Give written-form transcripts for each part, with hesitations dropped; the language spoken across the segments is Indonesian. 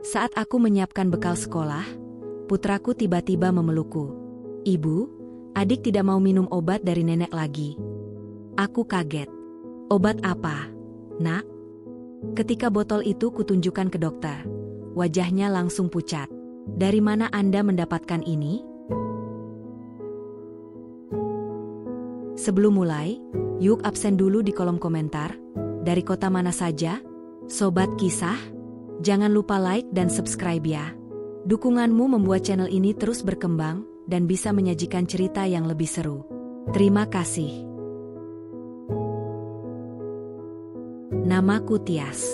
Saat aku menyiapkan bekal sekolah, putraku tiba-tiba memelukku. "Ibu, adik tidak mau minum obat dari nenek lagi." Aku kaget. "Obat apa, Nak?" Ketika botol itu kutunjukkan ke dokter, wajahnya langsung pucat. "Dari mana Anda mendapatkan ini?" Sebelum mulai, yuk absen dulu di kolom komentar. Dari kota mana saja? Sobat Kisah? Jangan lupa like dan subscribe ya. Dukunganmu membuat channel ini terus berkembang dan bisa menyajikan cerita yang lebih seru. Terima kasih. Namaku Tias.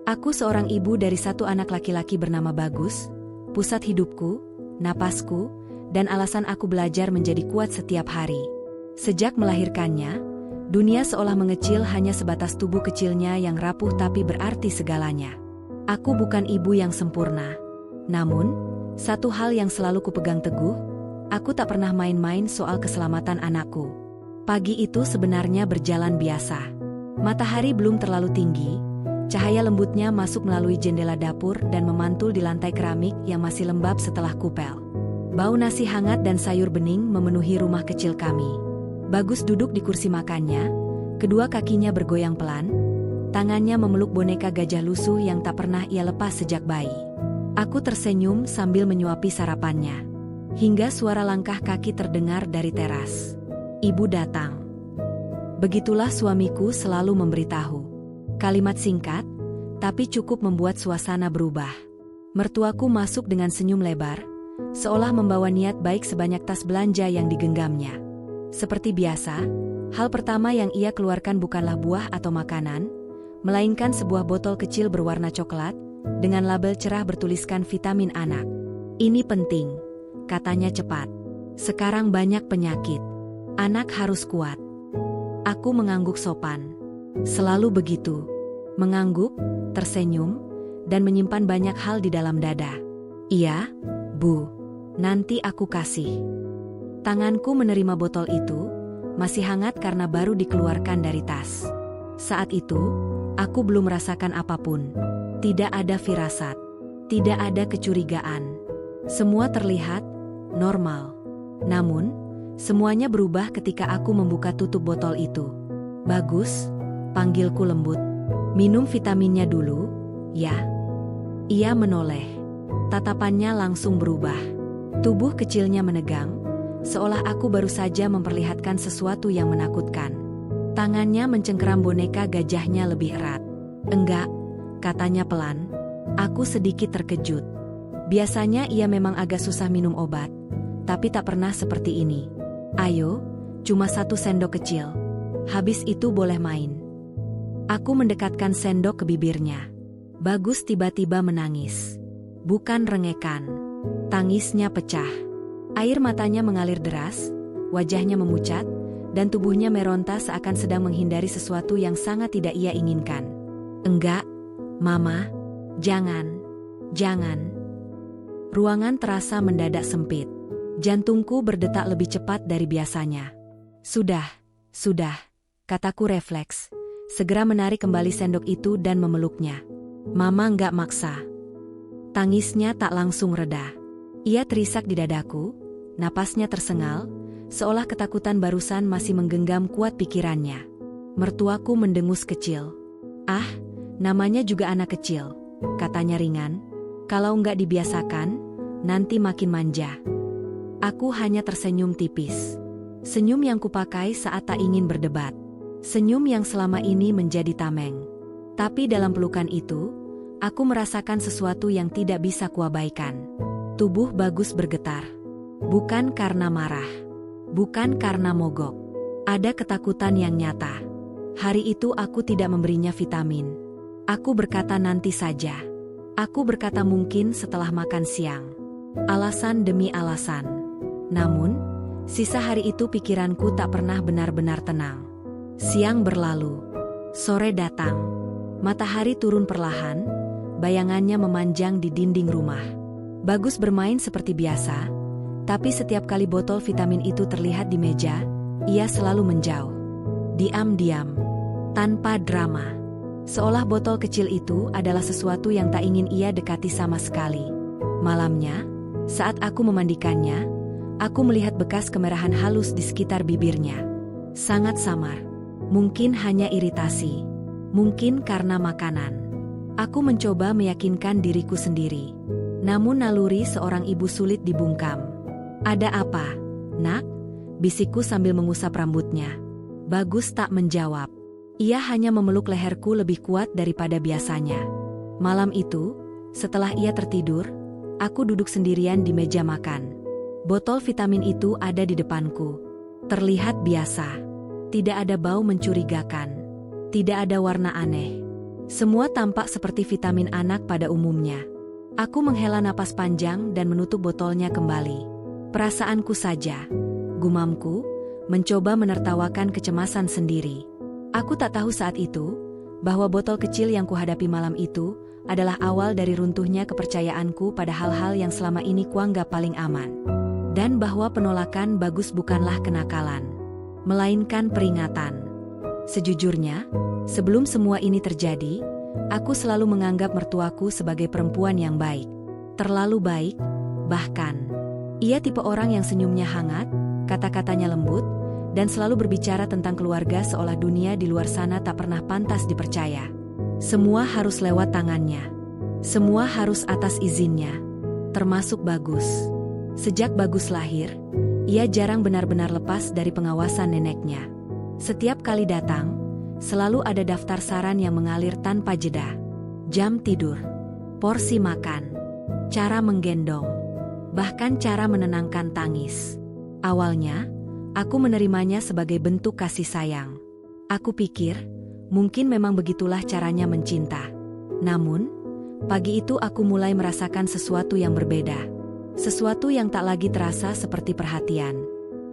Aku seorang ibu dari satu anak laki-laki bernama Bagus, pusat hidupku, napasku, dan alasan aku belajar menjadi kuat setiap hari. Sejak melahirkannya, dunia seolah mengecil hanya sebatas tubuh kecilnya yang rapuh tapi berarti segalanya. Aku bukan ibu yang sempurna. Namun, satu hal yang selalu kupegang teguh, aku tak pernah main-main soal keselamatan anakku. Pagi itu sebenarnya berjalan biasa. Matahari belum terlalu tinggi, cahaya lembutnya masuk melalui jendela dapur dan memantul di lantai keramik yang masih lembab setelah kupel. Bau nasi hangat dan sayur bening memenuhi rumah kecil kami. Bagus duduk di kursi makannya, kedua kakinya bergoyang pelan, tangannya memeluk boneka gajah lusuh yang tak pernah ia lepas sejak bayi. Aku tersenyum sambil menyuapi sarapannya, hingga suara langkah kaki terdengar dari teras. "Ibu datang." Begitulah suamiku selalu memberitahu. Kalimat singkat, tapi cukup membuat suasana berubah. Mertuaku masuk dengan senyum lebar, seolah membawa niat baik sebanyak tas belanja yang digenggamnya. Seperti biasa, hal pertama yang ia keluarkan bukanlah buah atau makanan, melainkan sebuah botol kecil berwarna coklat, dengan label cerah bertuliskan vitamin anak. "Ini penting," katanya cepat. "Sekarang banyak penyakit. Anak harus kuat." Aku mengangguk sopan. Selalu begitu. Mengangguk, tersenyum, dan menyimpan banyak hal di dalam dada. "Iya, Bu. Nanti aku kasih." Tanganku menerima botol itu, masih hangat karena baru dikeluarkan dari tas. Saat itu, aku belum merasakan apapun. Tidak ada firasat, tidak ada kecurigaan. Semua terlihat normal. Namun, semuanya berubah ketika aku membuka tutup botol itu. "Bagus," panggilku lembut. "Minum vitaminnya dulu, ya." Ia menoleh. Tatapannya langsung berubah. Tubuh kecilnya menegang, seolah aku baru saja memperlihatkan sesuatu yang menakutkan. Tangannya mencengkeram boneka gajahnya lebih erat. "Enggak," katanya pelan. Aku sedikit terkejut. Biasanya ia memang agak susah minum obat, tapi tak pernah seperti ini. "Ayo, cuma 1 sendok kecil. Habis itu boleh main." Aku mendekatkan sendok ke bibirnya. Bagus tiba-tiba menangis. Bukan rengekan. Tangisnya pecah. Air matanya mengalir deras, wajahnya memucat, dan tubuhnya meronta seakan sedang menghindari sesuatu yang sangat tidak ia inginkan. "Enggak, Mama. Jangan. Jangan." Ruangan terasa mendadak sempit. Jantungku berdetak lebih cepat dari biasanya. Sudah, kataku refleks. Segera menarik kembali sendok itu dan memeluknya. "Mama enggak maksa." Tangisnya tak langsung reda. Ia terisak di dadaku, napasnya tersengal, seolah ketakutan barusan masih menggenggam kuat pikirannya. Mertuaku mendengus kecil. "Ah, namanya juga anak kecil," katanya ringan. "Kalau nggak dibiasakan, nanti makin manja." Aku hanya tersenyum tipis. Senyum yang kupakai saat tak ingin berdebat. Senyum yang selama ini menjadi tameng. Tapi dalam pelukan itu, aku merasakan sesuatu yang tidak bisa kuabaikan. Tubuh Bagus bergetar. Bukan karena marah. Bukan karena mogok. Ada ketakutan yang nyata. Hari itu aku tidak memberinya vitamin. Aku berkata nanti saja. Aku berkata mungkin setelah makan siang. Alasan demi alasan. Namun, sisa hari itu pikiranku tak pernah benar-benar tenang. Siang berlalu. Sore datang. Matahari turun perlahan, bayangannya memanjang di dinding rumah. Bagus bermain seperti biasa, tapi setiap kali botol vitamin itu terlihat di meja, ia selalu menjauh. Diam-diam, tanpa drama. Seolah botol kecil itu adalah sesuatu yang tak ingin ia dekati sama sekali. Malamnya, saat aku memandikannya, aku melihat bekas kemerahan halus di sekitar bibirnya. Sangat samar. Mungkin hanya iritasi. Mungkin karena makanan. Aku mencoba meyakinkan diriku sendiri. Namun naluri seorang ibu sulit dibungkam. "Ada apa, Nak?" bisikku sambil mengusap rambutnya. Bagus tak menjawab. Ia hanya memeluk leherku lebih kuat daripada biasanya. Malam itu, setelah ia tertidur, aku duduk sendirian di meja makan. Botol vitamin itu ada di depanku. Terlihat biasa. Tidak ada bau mencurigakan. Tidak ada warna aneh. Semua tampak seperti vitamin anak pada umumnya. Aku menghela napas panjang dan menutup botolnya kembali. Perasaanku saja, gumamku, mencoba menertawakan kecemasan sendiri. Aku tak tahu saat itu, bahwa botol kecil yang kuhadapi malam itu, adalah awal dari runtuhnya kepercayaanku pada hal-hal yang selama ini kuanggap paling aman. Dan bahwa penolakan Bagus bukanlah kenakalan, melainkan peringatan. Sejujurnya, sebelum semua ini terjadi, aku selalu menganggap mertuaku sebagai perempuan yang baik. Terlalu baik, bahkan. Ia tipe orang yang senyumnya hangat, kata-katanya lembut, dan selalu berbicara tentang keluarga seolah dunia di luar sana tak pernah pantas dipercaya. Semua harus lewat tangannya. Semua harus atas izinnya. Termasuk Bagus. Sejak Bagus lahir, ia jarang benar-benar lepas dari pengawasan neneknya. Setiap kali datang, selalu ada daftar saran yang mengalir tanpa jeda. Jam tidur, porsi makan, cara menggendong, bahkan cara menenangkan tangis. Awalnya, aku menerimanya sebagai bentuk kasih sayang. Aku pikir, mungkin memang begitulah caranya mencinta. Namun, pagi itu aku mulai merasakan sesuatu yang berbeda. Sesuatu yang tak lagi terasa seperti perhatian.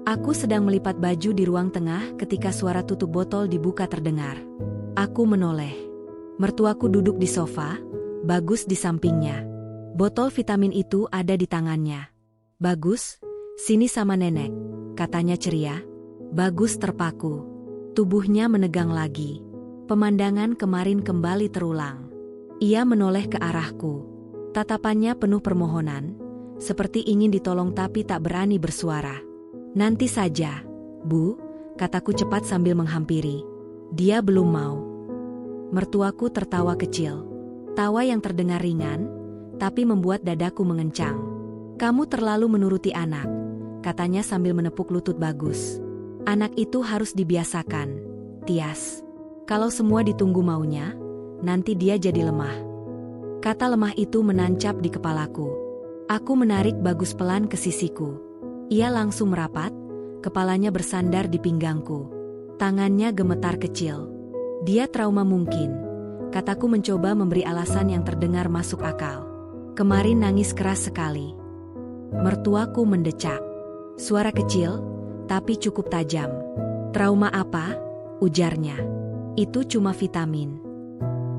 Aku sedang melipat baju di ruang tengah ketika suara tutup botol dibuka terdengar. Aku menoleh. Mertuaku duduk di sofa, Bagus di sampingnya. Botol vitamin itu ada di tangannya. "Bagus, sini sama nenek," katanya ceria. Bagus terpaku. Tubuhnya menegang lagi. Pemandangan kemarin kembali terulang. Ia menoleh ke arahku. Tatapannya penuh permohonan, seperti ingin ditolong tapi tak berani bersuara. "Nanti saja, Bu," kataku cepat sambil menghampiri. Dia belum mau. Mertuaku tertawa kecil. Tawa yang terdengar ringan, tapi membuat dadaku mengencang. "Kamu terlalu menuruti anak," katanya sambil menepuk lutut Bagus. "Anak itu harus dibiasakan, Tias. Kalau semua ditunggu maunya, nanti dia jadi lemah." Kata lemah itu menancap di kepalaku. Aku menarik Bagus pelan ke sisiku. Ia langsung merapat, kepalanya bersandar di pinggangku. Tangannya gemetar kecil. "Dia trauma mungkin," kataku mencoba memberi alasan yang terdengar masuk akal. "Kemarin nangis keras sekali." Mertuaku mendecak. Suara kecil, tapi cukup tajam. "Trauma apa?" ujarnya. "Itu cuma vitamin."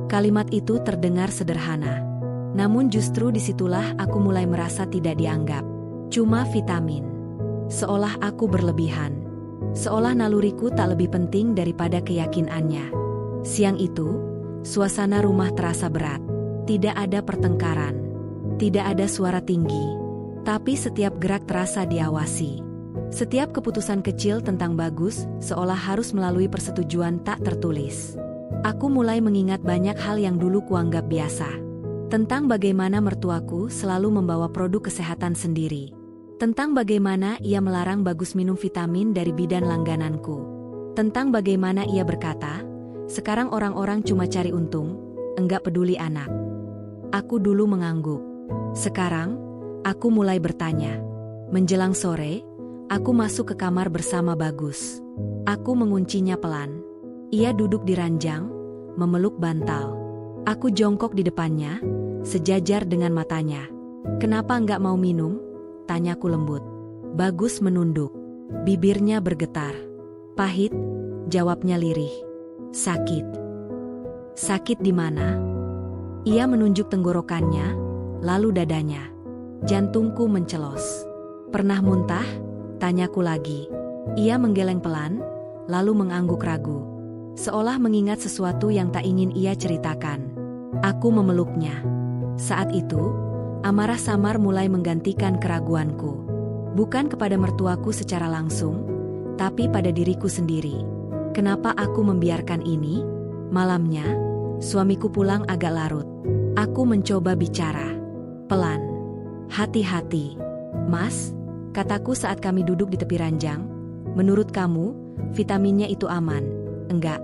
Kalimat itu terdengar sederhana. Namun justru disitulah aku mulai merasa tidak dianggap. Cuma vitamin. Seolah aku berlebihan. Seolah naluriku tak lebih penting daripada keyakinannya. Siang itu, suasana rumah terasa berat. Tidak ada pertengkaran. Tidak ada suara tinggi. Tapi setiap gerak terasa diawasi. Setiap keputusan kecil tentang Bagus seolah harus melalui persetujuan tak tertulis. Aku mulai mengingat banyak hal yang dulu kuanggap biasa. Tentang bagaimana mertuaku selalu membawa produk kesehatan sendiri. Tentang bagaimana ia melarang Bagus minum vitamin dari bidan langgananku. Tentang bagaimana ia berkata, "Sekarang orang-orang cuma cari untung, enggak peduli anak." Aku dulu mengangguk. Sekarang, aku mulai bertanya. Menjelang sore, aku masuk ke kamar bersama Bagus. Aku menguncinya pelan. Ia duduk di ranjang, memeluk bantal. Aku jongkok di depannya, sejajar dengan matanya. "Kenapa enggak mau minum?" tanyaku lembut. Bagus menunduk. Bibirnya bergetar. "Pahit," jawabnya lirih. "Sakit." "Sakit di mana?" Ia menunjuk tenggorokannya, lalu dadanya. Jantungku mencelos. "Pernah muntah?" tanyaku lagi. Ia menggeleng pelan, lalu mengangguk ragu. seolah mengingat sesuatu yang tak ingin ia ceritakan. Aku memeluknya. Saat itu, amarah samar mulai menggantikan keraguanku. Bukan kepada mertuaku secara langsung, tapi pada diriku sendiri. Kenapa aku membiarkan ini? Malamnya, suamiku pulang agak larut. Aku mencoba bicara. Pelan. Hati-hati. Mas, kataku saat kami duduk di tepi ranjang. Menurut kamu, vitaminnya itu aman? Enggak.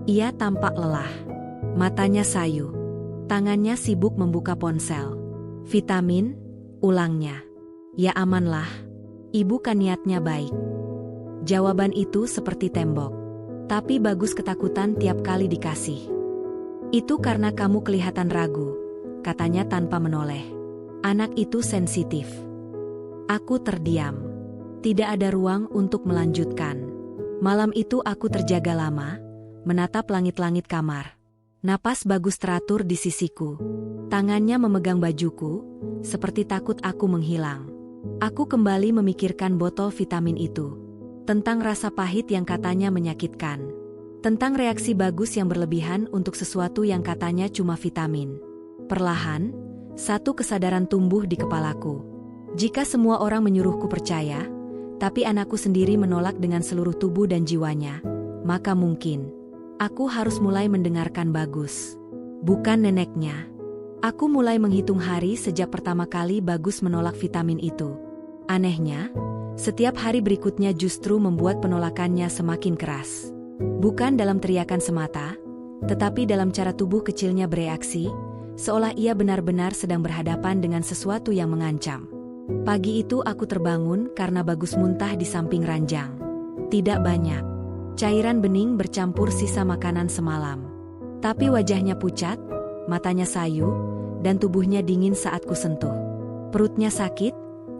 Ia tampak lelah. Matanya sayu. Tangannya sibuk membuka ponsel. Vitamin? Ulangnya. Ya amanlah. Ibu kan niatnya baik. Jawaban itu seperti tembok. Tapi Bagus ketakutan tiap kali dikasih. Itu karena kamu kelihatan ragu, katanya tanpa menoleh. Anak itu sensitif. Aku terdiam. Tidak ada ruang untuk melanjutkan. Malam itu aku terjaga lama, menatap langit-langit kamar. Napas Bagus teratur di sisiku. Tangannya memegang bajuku, seperti takut aku menghilang. Aku kembali memikirkan botol vitamin itu. Tentang rasa pahit yang katanya menyakitkan. Tentang reaksi Bagus yang berlebihan untuk sesuatu yang katanya cuma vitamin. Perlahan, satu kesadaran tumbuh di kepalaku. Jika semua orang menyuruhku percaya, tapi anakku sendiri menolak dengan seluruh tubuh dan jiwanya, maka mungkin aku harus mulai mendengarkan Bagus. Bukan neneknya. Aku mulai menghitung hari sejak pertama kali Bagus menolak vitamin itu. Anehnya, setiap hari berikutnya justru membuat penolakannya semakin keras. Bukan dalam teriakan semata, tetapi dalam cara tubuh kecilnya bereaksi, seolah ia benar-benar sedang berhadapan dengan sesuatu yang mengancam. Pagi itu aku terbangun karena Bagus muntah di samping ranjang. Tidak banyak. Cairan bening bercampur sisa makanan semalam. Tapi wajahnya pucat, matanya sayu, dan tubuhnya dingin saat ku sentuh. Perutnya sakit?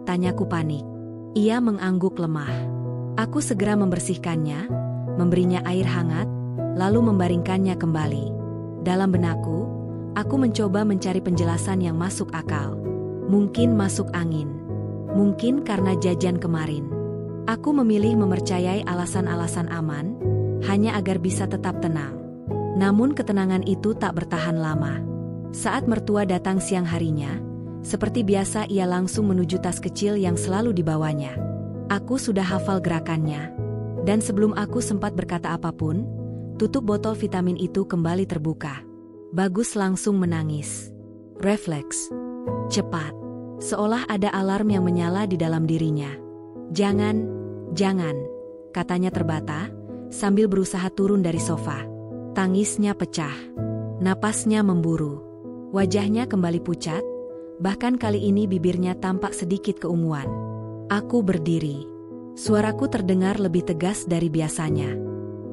Tanyaku panik. Ia mengangguk lemah. Aku segera membersihkannya, memberinya air hangat, lalu membaringkannya kembali. Dalam benakku, aku mencoba mencari penjelasan yang masuk akal. Mungkin masuk angin. Mungkin karena jajan kemarin. Aku memilih mempercayai alasan-alasan aman, hanya agar bisa tetap tenang. Namun ketenangan itu tak bertahan lama. Saat mertua datang siang harinya, seperti biasa ia langsung menuju tas kecil yang selalu dibawanya. Aku sudah hafal gerakannya. Dan sebelum aku sempat berkata apapun, tutup botol vitamin itu kembali terbuka. Bagus langsung menangis. Refleks. Cepat. Seolah ada alarm yang menyala di dalam dirinya. Jangan, katanya terbata, sambil berusaha turun dari sofa. Tangisnya pecah. Napasnya memburu. Wajahnya kembali pucat, bahkan kali ini bibirnya tampak sedikit keunguan. Aku berdiri. Suaraku terdengar lebih tegas dari biasanya.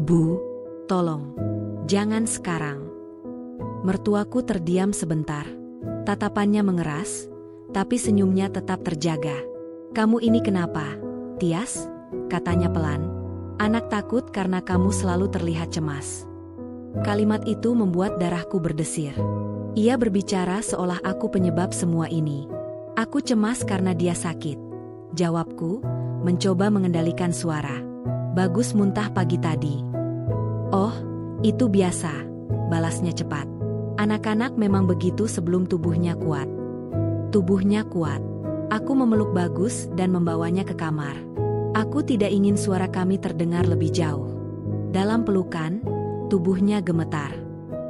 Bu, tolong. Jangan sekarang. Mertuaku terdiam sebentar. Tatapannya mengeras, tapi senyumnya tetap terjaga. Kamu ini kenapa, Tias? Katanya pelan. Anak takut karena kamu selalu terlihat cemas. Kalimat itu membuat darahku berdesir. Ia berbicara seolah aku penyebab semua ini. Aku cemas karena dia sakit. Jawabku, mencoba mengendalikan suara. Bagus muntah pagi tadi. Oh, itu biasa, balasnya cepat. Anak-anak memang begitu sebelum tubuhnya kuat. Tubuhnya kuat. Aku memeluk Bagus dan membawanya ke kamar. Aku tidak ingin suara kami terdengar lebih jauh. Dalam pelukan, tubuhnya gemetar.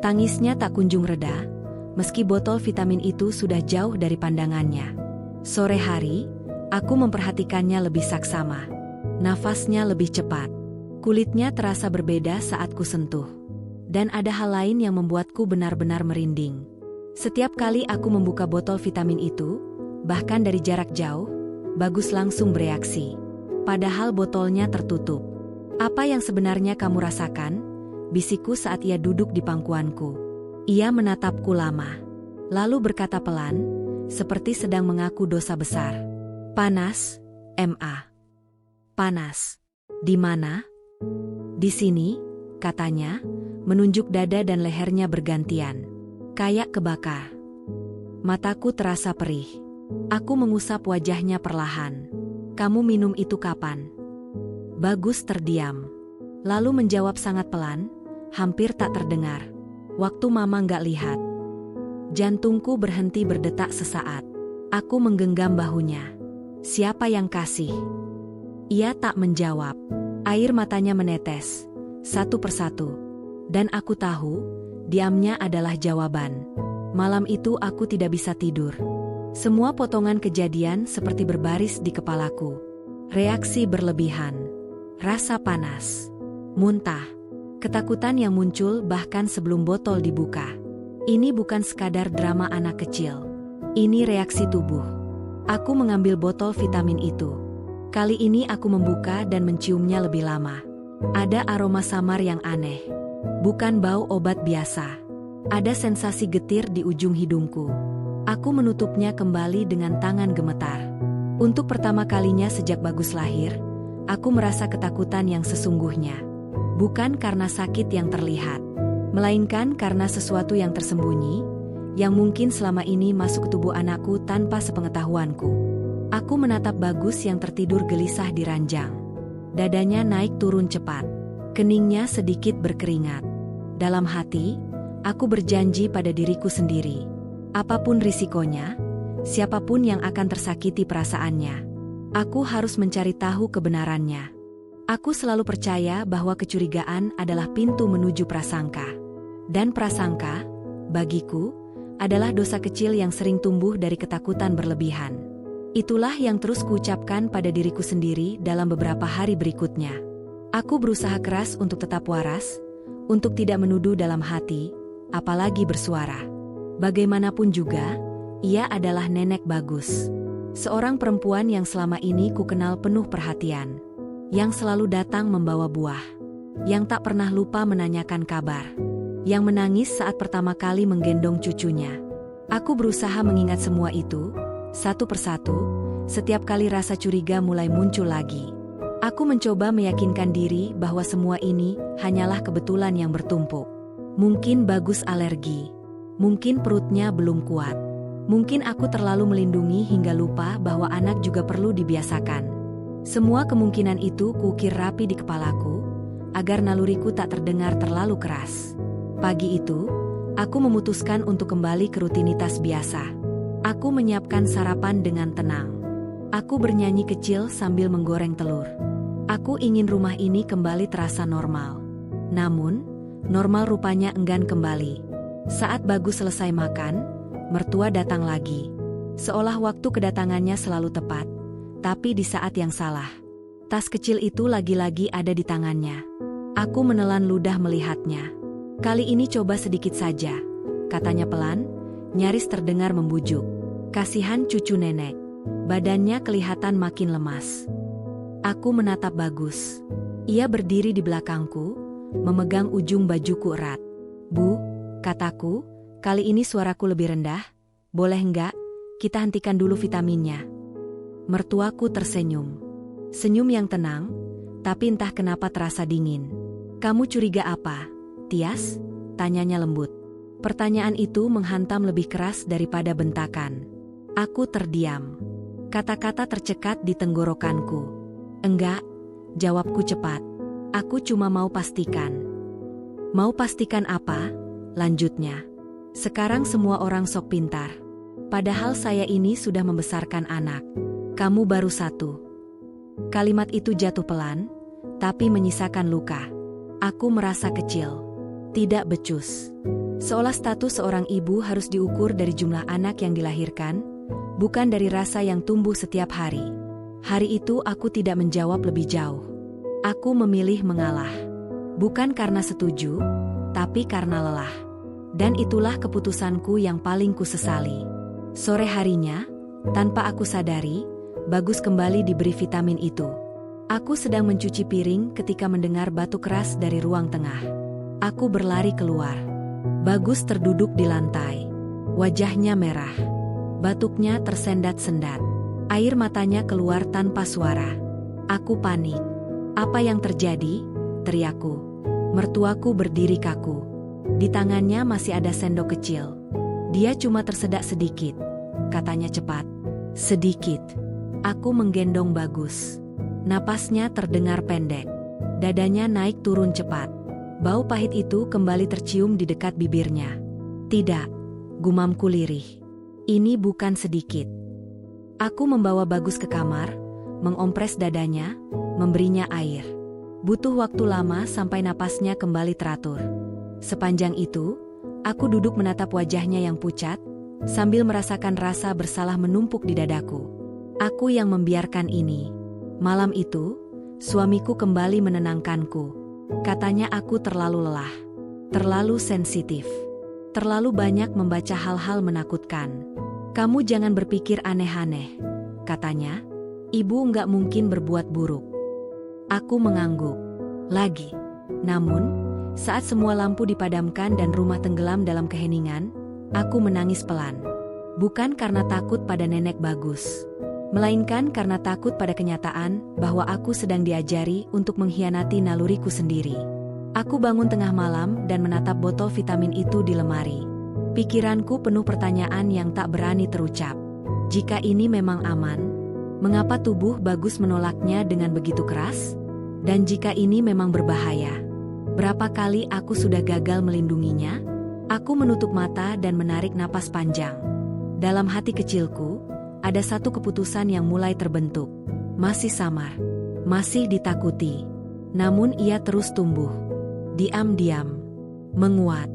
Tangisnya tak kunjung reda, meski botol vitamin itu sudah jauh dari pandangannya. Sore hari, aku memperhatikannya lebih saksama. Nafasnya lebih cepat. Kulitnya terasa berbeda saat ku sentuh. Dan ada hal lain yang membuatku benar-benar merinding. Setiap kali aku membuka botol vitamin itu, bahkan dari jarak jauh, Bagus langsung bereaksi. Padahal botolnya tertutup. Apa yang sebenarnya kamu rasakan? Bisikku saat ia duduk di pangkuanku. Ia menatapku lama. Lalu berkata pelan, seperti sedang mengaku dosa besar. Panas, Ma. Panas. Di mana? Di sini, katanya, menunjuk dada dan lehernya bergantian. Kayak kebakar. Mataku terasa perih. Aku mengusap wajahnya perlahan. Kamu minum itu kapan? Bagus terdiam. Lalu menjawab sangat pelan, hampir tak terdengar. Waktu Mama nggak lihat. Jantungku berhenti berdetak sesaat. Aku menggenggam bahunya. Siapa yang kasih? Ia tak menjawab. Air matanya menetes, satu persatu. Dan aku tahu, diamnya adalah jawaban. Malam itu aku tidak bisa tidur. Semua potongan kejadian seperti berbaris di kepalaku. Reaksi berlebihan. Rasa panas. Muntah. Ketakutan yang muncul bahkan sebelum botol dibuka. Ini bukan sekadar drama anak kecil. Ini reaksi tubuh. Aku mengambil botol vitamin itu. Kali ini aku membuka dan menciumnya lebih lama. Ada aroma samar yang aneh. Bukan bau obat biasa. Ada sensasi getir di ujung hidungku. Aku menutupnya kembali dengan tangan gemetar. Untuk pertama kalinya sejak Bagus lahir, aku merasa ketakutan yang sesungguhnya. Bukan karena sakit yang terlihat, melainkan karena sesuatu yang tersembunyi, yang mungkin selama ini masuk ke tubuh anakku tanpa sepengetahuanku. Aku menatap Bagus yang tertidur gelisah di ranjang. Dadanya naik turun cepat. Keningnya sedikit berkeringat. Dalam hati, aku berjanji pada diriku sendiri. Apapun risikonya, siapapun yang akan tersakiti perasaannya, aku harus mencari tahu kebenarannya. Aku selalu percaya bahwa kecurigaan adalah pintu menuju prasangka. Dan prasangka, bagiku, adalah dosa kecil yang sering tumbuh dari ketakutan berlebihan. Itulah yang terus kuucapkan pada diriku sendiri dalam beberapa hari berikutnya. Aku berusaha keras untuk tetap waras, untuk tidak menuduh dalam hati, apalagi bersuara. Bagaimanapun juga, ia adalah nenek Bagus. Seorang perempuan yang selama ini ku kenal penuh perhatian. Yang selalu datang membawa buah. Yang tak pernah lupa menanyakan kabar. Yang menangis saat pertama kali menggendong cucunya. Aku berusaha mengingat semua itu, satu persatu, setiap kali rasa curiga mulai muncul lagi. Aku mencoba meyakinkan diri bahwa semua ini hanyalah kebetulan yang bertumpuk. Mungkin Bagus alergi. Mungkin perutnya belum kuat. Mungkin aku terlalu melindungi hingga lupa bahwa anak juga perlu dibiasakan. Semua kemungkinan itu kuukir rapi di kepalaku, agar naluriku tak terdengar terlalu keras. Pagi itu, aku memutuskan untuk kembali ke rutinitas biasa. Aku menyiapkan sarapan dengan tenang. Aku bernyanyi kecil sambil menggoreng telur. Aku ingin rumah ini kembali terasa normal. Namun, normal rupanya enggan kembali. Saat Bagus selesai makan, mertua datang lagi. Seolah waktu kedatangannya selalu tepat, tapi di saat yang salah. Tas kecil itu lagi-lagi ada di tangannya. Aku menelan ludah melihatnya. Kali ini coba sedikit saja, katanya pelan, nyaris terdengar membujuk. Kasihan cucu nenek. Badannya kelihatan makin lemas. Aku menatap Bagus. Ia berdiri di belakangku, memegang ujung bajuku erat. Bu, kataku, kali ini suaraku lebih rendah. Boleh enggak, kita hentikan dulu vitaminnya. Mertuaku tersenyum. Senyum yang tenang, tapi entah kenapa terasa dingin. Kamu curiga apa, Tias? Tanyanya lembut. Pertanyaan itu menghantam lebih keras daripada bentakan. Aku terdiam. Kata-kata tercekat di tenggorokanku. Enggak, jawabku cepat. Aku cuma mau pastikan. Mau pastikan apa? Lanjutnya. Sekarang semua orang sok pintar. Padahal saya ini sudah membesarkan anak. Kamu baru satu. Kalimat itu jatuh pelan, tapi menyisakan luka. Aku merasa kecil. Tidak becus. Seolah status seorang ibu harus diukur dari jumlah anak yang dilahirkan, bukan dari rasa yang tumbuh setiap hari. Hari itu aku tidak menjawab lebih jauh. Aku memilih mengalah. Bukan karena setuju, tapi karena lelah. Dan itulah keputusanku yang paling kusesali. Sore harinya, tanpa aku sadari, Bagus kembali diberi vitamin itu. Aku sedang mencuci piring ketika mendengar batu keras dari ruang tengah. Aku berlari keluar. Bagus terduduk di lantai. Wajahnya merah. Batuknya tersendat-sendat. Air matanya keluar tanpa suara. Aku panik. Apa yang terjadi? Teriakku. Mertuaku berdiri kaku. Di tangannya masih ada sendok kecil. Dia cuma tersedak sedikit, katanya cepat. Sedikit. Aku menggendong Bagus. Napasnya terdengar pendek. Dadanya naik turun cepat. Bau pahit itu kembali tercium di dekat bibirnya. Tidak, gumamku lirih. Ini bukan sedikit. Aku membawa Bagus ke kamar, mengompres dadanya, memberinya air. Butuh waktu lama sampai napasnya kembali teratur. Sepanjang itu, aku duduk menatap wajahnya yang pucat, sambil merasakan rasa bersalah menumpuk di dadaku. Aku yang membiarkan ini. Malam itu, suamiku kembali menenangkanku. Katanya aku terlalu lelah, terlalu sensitif, terlalu banyak membaca hal-hal menakutkan. Kamu jangan berpikir aneh-aneh, katanya. Ibu nggak mungkin berbuat buruk. Aku mengangguk. Lagi. Namun, saat semua lampu dipadamkan dan rumah tenggelam dalam keheningan, aku menangis pelan. Bukan karena takut pada nenek Bagus, melainkan karena takut pada kenyataan bahwa aku sedang diajari untuk mengkhianati naluriku sendiri. Aku bangun tengah malam dan menatap botol vitamin itu di lemari. Pikiranku penuh pertanyaan yang tak berani terucap. Jika ini memang aman, mengapa tubuh Bagus menolaknya dengan begitu keras? Dan jika ini memang berbahaya, berapa kali aku sudah gagal melindunginya? Aku menutup mata dan menarik napas panjang. Dalam hati kecilku, ada satu keputusan yang mulai terbentuk. Masih samar, masih ditakuti. Namun ia terus tumbuh. Diam-diam, menguat.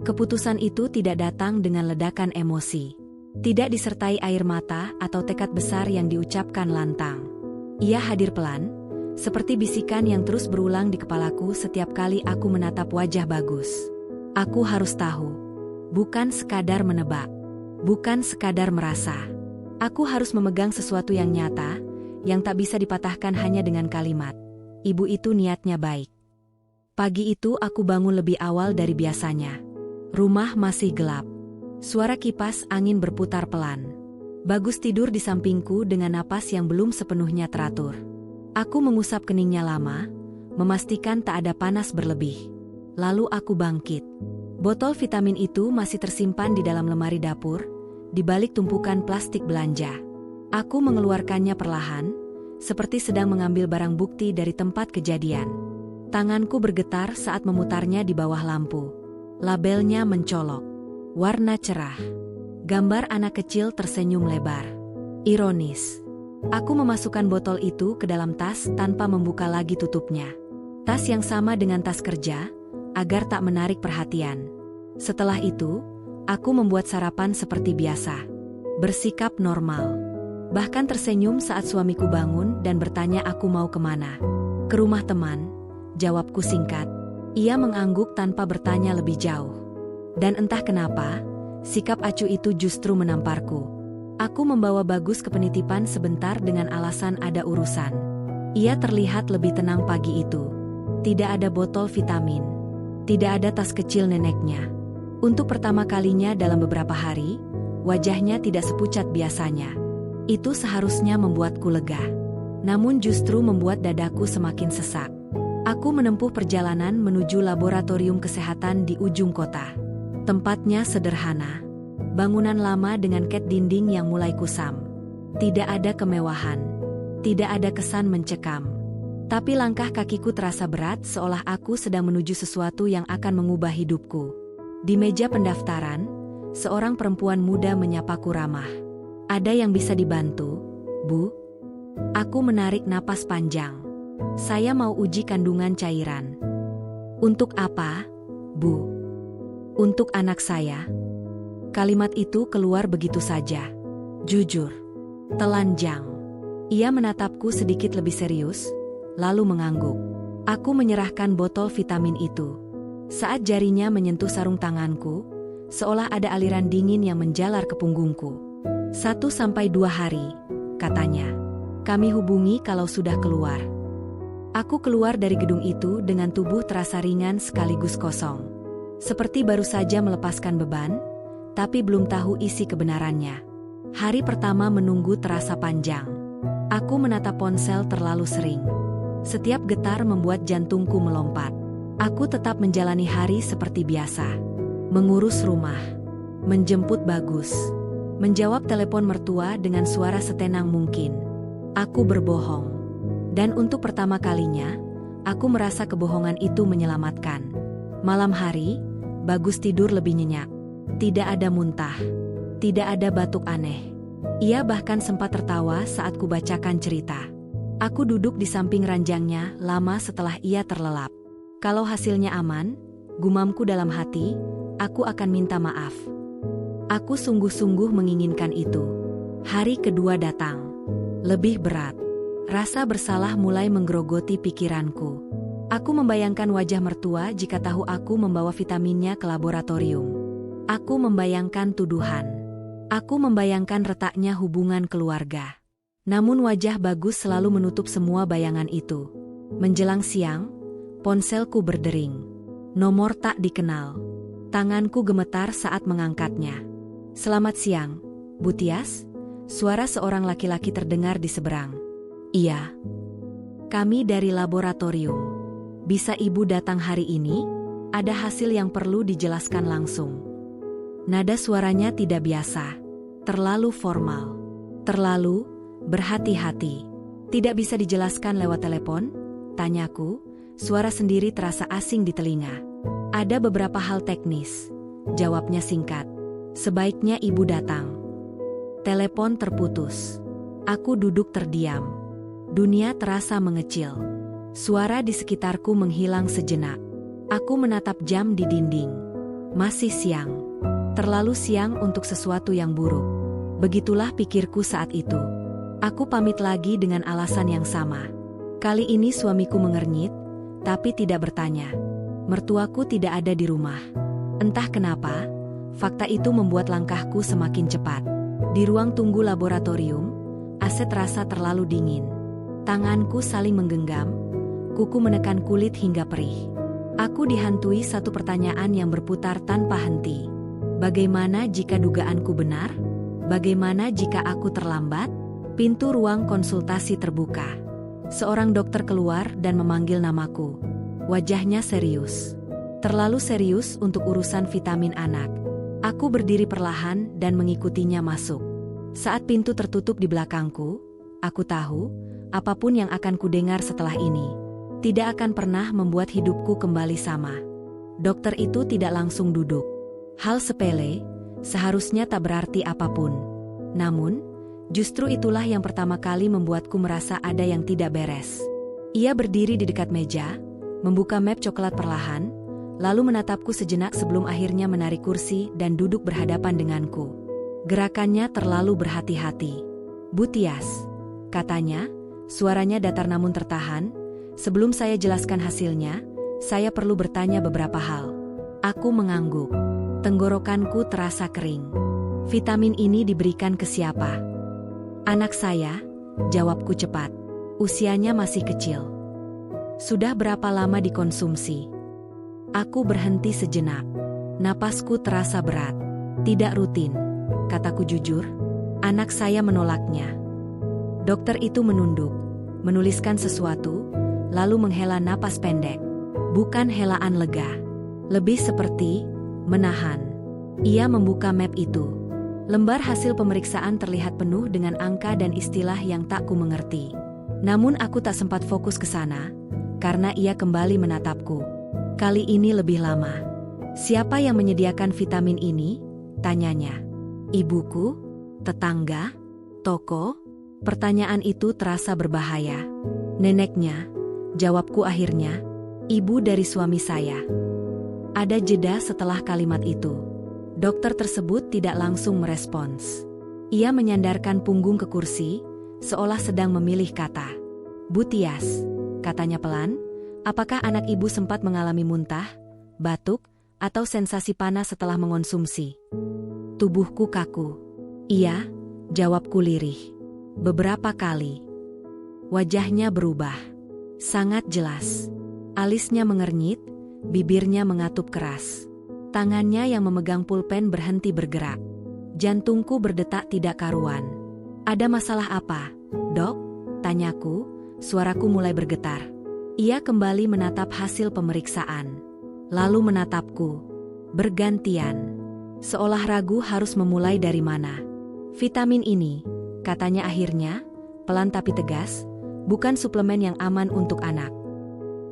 Keputusan itu tidak datang dengan ledakan emosi. Tidak disertai air mata atau tekad besar yang diucapkan lantang. Ia hadir pelan, seperti bisikan yang terus berulang di kepalaku setiap kali aku menatap wajah Bagus. Aku harus tahu. Bukan sekadar menebak. Bukan sekadar merasa. Aku harus memegang sesuatu yang nyata, yang tak bisa dipatahkan hanya dengan kalimat. Ibu itu niatnya baik. Pagi itu aku bangun lebih awal dari biasanya. Rumah masih gelap. Suara kipas angin berputar pelan. Bagus tidur di sampingku dengan napas yang belum sepenuhnya teratur. Aku mengusap keningnya lama, memastikan tak ada panas berlebih. Lalu aku bangkit. Botol vitamin itu masih tersimpan di dalam lemari dapur, di balik tumpukan plastik belanja. Aku mengeluarkannya perlahan, seperti sedang mengambil barang bukti dari tempat kejadian. Tanganku bergetar saat memutarnya di bawah lampu. Labelnya mencolok. Warna cerah. Gambar anak kecil tersenyum lebar. Ironis. Aku memasukkan botol itu ke dalam tas tanpa membuka lagi tutupnya. Tas yang sama dengan tas kerja, agar tak menarik perhatian. Setelah itu, aku membuat sarapan seperti biasa. Bersikap normal. Bahkan tersenyum saat suamiku bangun dan bertanya aku mau kemana. Ke rumah teman, jawabku singkat. Ia mengangguk tanpa bertanya lebih jauh. Dan entah kenapa, sikap acuh itu justru menamparku. Aku membawa Bagus ke penitipan sebentar dengan alasan ada urusan. Ia terlihat lebih tenang pagi itu. Tidak ada botol vitamin. Tidak ada tas kecil neneknya. Untuk pertama kalinya dalam beberapa hari, wajahnya tidak sepucat biasanya. Itu seharusnya membuatku lega. Namun justru membuat dadaku semakin sesak. Aku menempuh perjalanan menuju laboratorium kesehatan di ujung kota. Tempatnya sederhana. Bangunan lama dengan cat dinding yang mulai kusam. Tidak ada kemewahan. Tidak ada kesan mencekam. Tapi langkah kakiku terasa berat seolah aku sedang menuju sesuatu yang akan mengubah hidupku. Di meja pendaftaran, seorang perempuan muda menyapaku ramah. Ada yang bisa dibantu, Bu? Aku menarik napas panjang. Saya mau uji kandungan cairan. Untuk apa, Bu? Untuk anak saya. Kalimat itu keluar begitu saja. Jujur. Telanjang. Ia menatapku sedikit lebih serius, lalu mengangguk. Aku menyerahkan botol vitamin itu. Saat jarinya menyentuh sarung tanganku, seolah ada aliran dingin yang menjalar ke punggungku. 1-2 hari, katanya. Kami hubungi kalau sudah keluar. Aku keluar dari gedung itu dengan tubuh terasa ringan sekaligus kosong. Seperti baru saja melepaskan beban, tapi belum tahu isi kebenarannya. Hari pertama menunggu terasa panjang. Aku menatap ponsel terlalu sering. Setiap getar membuat jantungku melompat. Aku tetap menjalani hari seperti biasa. Mengurus rumah. Menjemput Bagus. Menjawab telepon mertua dengan suara setenang mungkin. Aku berbohong. Dan untuk pertama kalinya, aku merasa kebohongan itu menyelamatkan. Malam hari, Bagus tidur lebih nyenyak. Tidak ada muntah. Tidak ada batuk aneh. Ia bahkan sempat tertawa saat kubacakan cerita. Aku duduk di samping ranjangnya lama setelah ia terlelap. Kalau hasilnya aman, gumamku dalam hati, aku akan minta maaf. Aku sungguh-sungguh menginginkan itu. Hari kedua datang. Lebih berat. Rasa bersalah mulai menggerogoti pikiranku. Aku membayangkan wajah mertua jika tahu aku membawa vitaminnya ke laboratorium. Aku membayangkan tuduhan. Aku membayangkan retaknya hubungan keluarga. Namun wajah Bagus selalu menutup semua bayangan itu. Menjelang siang, ponselku berdering. Nomor tak dikenal. Tanganku gemetar saat mengangkatnya. "Selamat siang, Bu Tias," suara seorang laki-laki terdengar di seberang. "Iya. Kami dari laboratorium. Bisa Ibu datang hari ini? Ada hasil yang perlu dijelaskan langsung." Nada suaranya tidak biasa. Terlalu formal. Terlalu berhati-hati. "Tidak bisa dijelaskan lewat telepon?" tanyaku. Suara sendiri terasa asing di telinga. "Ada beberapa hal teknis," jawabnya singkat. "Sebaiknya Ibu datang." Telepon terputus. Aku duduk terdiam. Dunia terasa mengecil. Suara di sekitarku menghilang sejenak. Aku menatap jam di dinding. Masih siang. Terlalu siang untuk sesuatu yang buruk. Begitulah pikirku saat itu. Aku pamit lagi dengan alasan yang sama. Kali ini suamiku mengernyit, tapi tidak bertanya. Mertuaku tidak ada di rumah. Entah kenapa, fakta itu membuat langkahku semakin cepat. Di ruang tunggu laboratorium, AC terasa terlalu dingin. Tanganku saling menggenggam, kuku menekan kulit hingga perih. Aku dihantui satu pertanyaan yang berputar tanpa henti. Bagaimana jika dugaanku benar? Bagaimana jika aku terlambat? Pintu ruang konsultasi terbuka. Seorang dokter keluar dan memanggil namaku. Wajahnya serius. Terlalu serius untuk urusan vitamin anak. Aku berdiri perlahan dan mengikutinya masuk. Saat pintu tertutup di belakangku, aku tahu, apapun yang akan kudengar setelah ini tidak akan pernah membuat hidupku kembali sama. Dokter itu tidak langsung duduk. Hal sepele, seharusnya tak berarti apapun. Namun, justru itulah yang pertama kali membuatku merasa ada yang tidak beres. Ia berdiri di dekat meja, membuka map coklat perlahan, lalu menatapku sejenak sebelum akhirnya menarik kursi dan duduk berhadapan denganku. Gerakannya terlalu berhati-hati. "Bu Tias," katanya, suaranya datar namun tertahan. "Sebelum saya jelaskan hasilnya, saya perlu bertanya beberapa hal." Aku mengangguk. Tenggorokanku terasa kering. "Vitamin ini diberikan ke siapa?" "Anak saya," jawabku cepat. "Usianya masih kecil." "Sudah berapa lama dikonsumsi?" Aku berhenti sejenak. Napasku terasa berat. "Tidak rutin," kataku jujur. "Anak saya menolaknya." Dokter itu menunduk, menuliskan sesuatu, lalu menghela napas pendek. Bukan helaan lega. Lebih seperti menahan. Ia membuka map itu. Lembar hasil pemeriksaan terlihat penuh dengan angka dan istilah yang tak ku mengerti. Namun aku tak sempat fokus ke sana, karena ia kembali menatapku. Kali ini lebih lama. "Siapa yang menyediakan vitamin ini?" tanyanya. "Ibuku? Tetangga? Toko?" Pertanyaan itu terasa berbahaya. "Neneknya," jawabku akhirnya. "Ibu dari suami saya." Ada jeda setelah kalimat itu. Dokter tersebut tidak langsung merespons. Ia menyandarkan punggung ke kursi, seolah sedang memilih kata. "Bu Tias," katanya pelan, "apakah anak ibu sempat mengalami muntah, batuk, atau sensasi panas setelah mengonsumsi?" Tubuhku kaku. "Iya," jawabku lirih. "Beberapa kali." Wajahnya berubah. Sangat jelas. Alisnya mengernyit, bibirnya mengatup keras. Tangannya yang memegang pulpen berhenti bergerak. Jantungku berdetak tidak karuan. "Ada masalah apa, Dok?" tanyaku, suaraku mulai bergetar. Ia kembali menatap hasil pemeriksaan. Lalu menatapku. Bergantian. Seolah ragu harus memulai dari mana. "Vitamin ini," katanya akhirnya, pelan tapi tegas, "bukan suplemen yang aman untuk anak.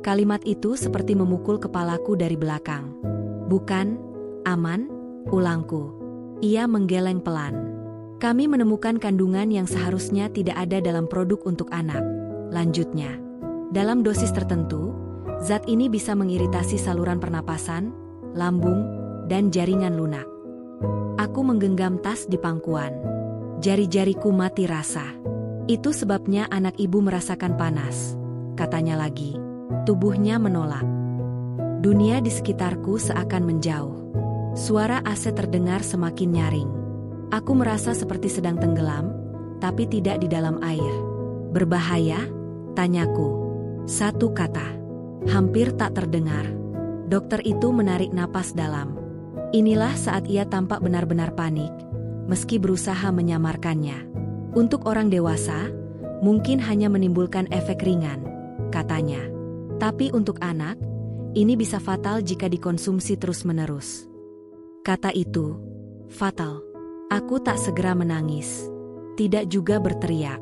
Kalimat itu seperti memukul kepalaku dari belakang. Bukan, aman, ulangku. Ia menggeleng pelan. Kami menemukan kandungan yang seharusnya tidak ada dalam produk untuk anak. Lanjutnya, dalam dosis tertentu, zat ini bisa mengiritasi saluran pernapasan, lambung, dan jaringan lunak. Aku menggenggam tas di pangkuan. Jari-jariku mati rasa. Itu sebabnya anak ibu merasakan panas, katanya lagi. Tubuhnya menolak. Dunia di sekitarku seakan menjauh. Suara AC terdengar semakin nyaring. Aku merasa seperti sedang tenggelam, tapi tidak di dalam air. Berbahaya? Tanyaku. Satu kata. Hampir tak terdengar. Dokter itu menarik napas dalam. Inilah saat ia tampak benar-benar panik, meski berusaha menyamarkannya. Untuk orang dewasa, mungkin hanya menimbulkan efek ringan, katanya. Tapi untuk anak, ini bisa fatal jika dikonsumsi terus-menerus. Kata itu, fatal. Aku tak segera menangis. Tidak juga berteriak.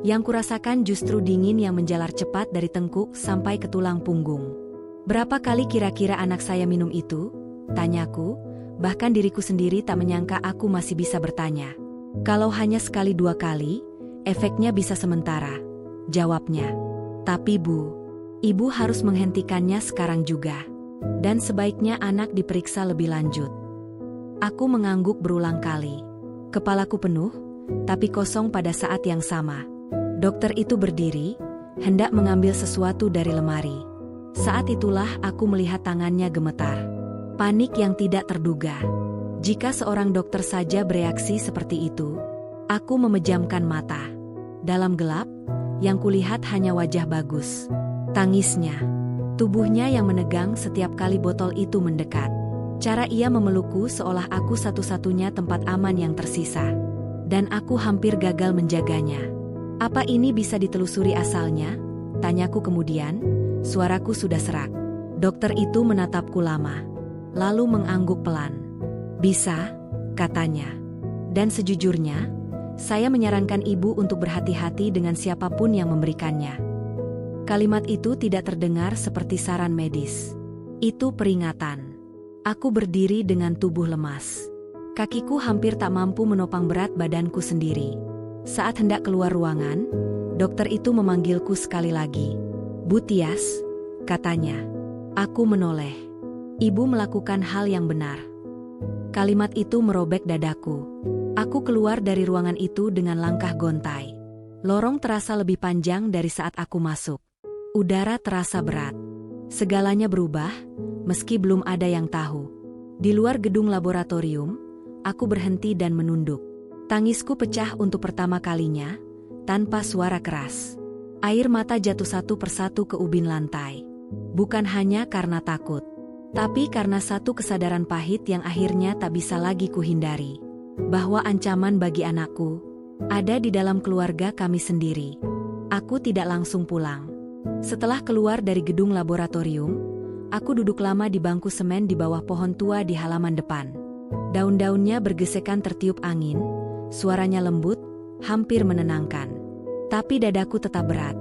Yang kurasakan justru dingin yang menjalar cepat dari tengkuk sampai ke tulang punggung. Berapa kali kira-kira anak saya minum itu? Tanyaku, bahkan diriku sendiri tak menyangka aku masih bisa bertanya. Kalau hanya sekali dua kali, efeknya bisa sementara. Jawabnya. Tapi Bu, Ibu harus menghentikannya sekarang juga. Dan sebaiknya anak diperiksa lebih lanjut. Aku mengangguk berulang kali. Kepalaku penuh, tapi kosong pada saat yang sama. Dokter itu berdiri, hendak mengambil sesuatu dari lemari. Saat itulah aku melihat tangannya gemetar. Panik yang tidak terduga. Jika seorang dokter saja bereaksi seperti itu, aku memejamkan mata. Dalam gelap, yang kulihat hanya wajah Bagus. Tangisnya, tubuhnya yang menegang setiap kali botol itu mendekat. Cara ia memelukku seolah aku satu-satunya tempat aman yang tersisa. Dan aku hampir gagal menjaganya. Apa ini bisa ditelusuri asalnya? Tanyaku kemudian, suaraku sudah serak. Dokter itu menatapku lama, lalu mengangguk pelan. Bisa, katanya. Dan sejujurnya, saya menyarankan ibu untuk berhati-hati dengan siapapun yang memberikannya. Kalimat itu tidak terdengar seperti saran medis. Itu peringatan. Aku berdiri dengan tubuh lemas. Kakiku hampir tak mampu menopang berat badanku sendiri. Saat hendak keluar ruangan, dokter itu memanggilku sekali lagi. Bu Tias, katanya. Aku menoleh. Ibu melakukan hal yang benar. Kalimat itu merobek dadaku. Aku keluar dari ruangan itu dengan langkah gontai. Lorong terasa lebih panjang dari saat aku masuk. Udara terasa berat. Segalanya berubah, meski belum ada yang tahu. Di luar gedung laboratorium, aku berhenti dan menunduk. Tangisku pecah untuk pertama kalinya, tanpa suara keras. Air mata jatuh satu persatu ke ubin lantai. Bukan hanya karena takut, tapi karena satu kesadaran pahit yang akhirnya tak bisa lagi kuhindari. Bahwa ancaman bagi anakku ada di dalam keluarga kami sendiri. Aku tidak langsung pulang. Setelah keluar dari gedung laboratorium, aku duduk lama di bangku semen di bawah pohon tua di halaman depan. Daun-daunnya bergesekan tertiup angin, suaranya lembut, hampir menenangkan. Tapi dadaku tetap berat,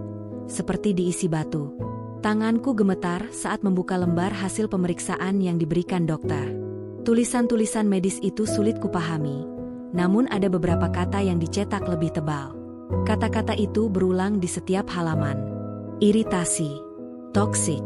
seperti diisi batu. Tanganku gemetar saat membuka lembar hasil pemeriksaan yang diberikan dokter. Tulisan-tulisan medis itu sulit kupahami, namun ada beberapa kata yang dicetak lebih tebal. Kata-kata itu berulang di setiap halaman. Iritasi, toksik,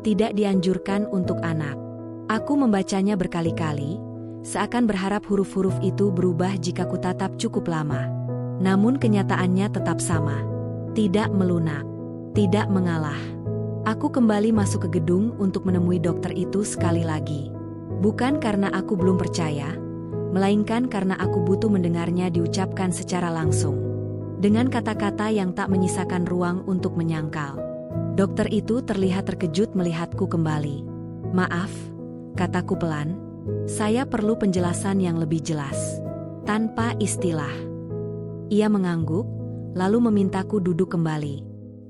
tidak dianjurkan untuk anak. Aku membacanya berkali-kali, seakan berharap huruf-huruf itu berubah jika kutatap cukup lama. Namun kenyataannya tetap sama. Tidak melunak, tidak mengalah. Aku kembali masuk ke gedung untuk menemui dokter itu sekali lagi. Bukan karena aku belum percaya, melainkan karena aku butuh mendengarnya diucapkan secara langsung. Dengan kata-kata yang tak menyisakan ruang untuk menyangkal. Dokter itu terlihat terkejut melihatku kembali. Maaf, kataku pelan. Saya perlu penjelasan yang lebih jelas. Tanpa istilah. Ia mengangguk, lalu memintaku duduk kembali.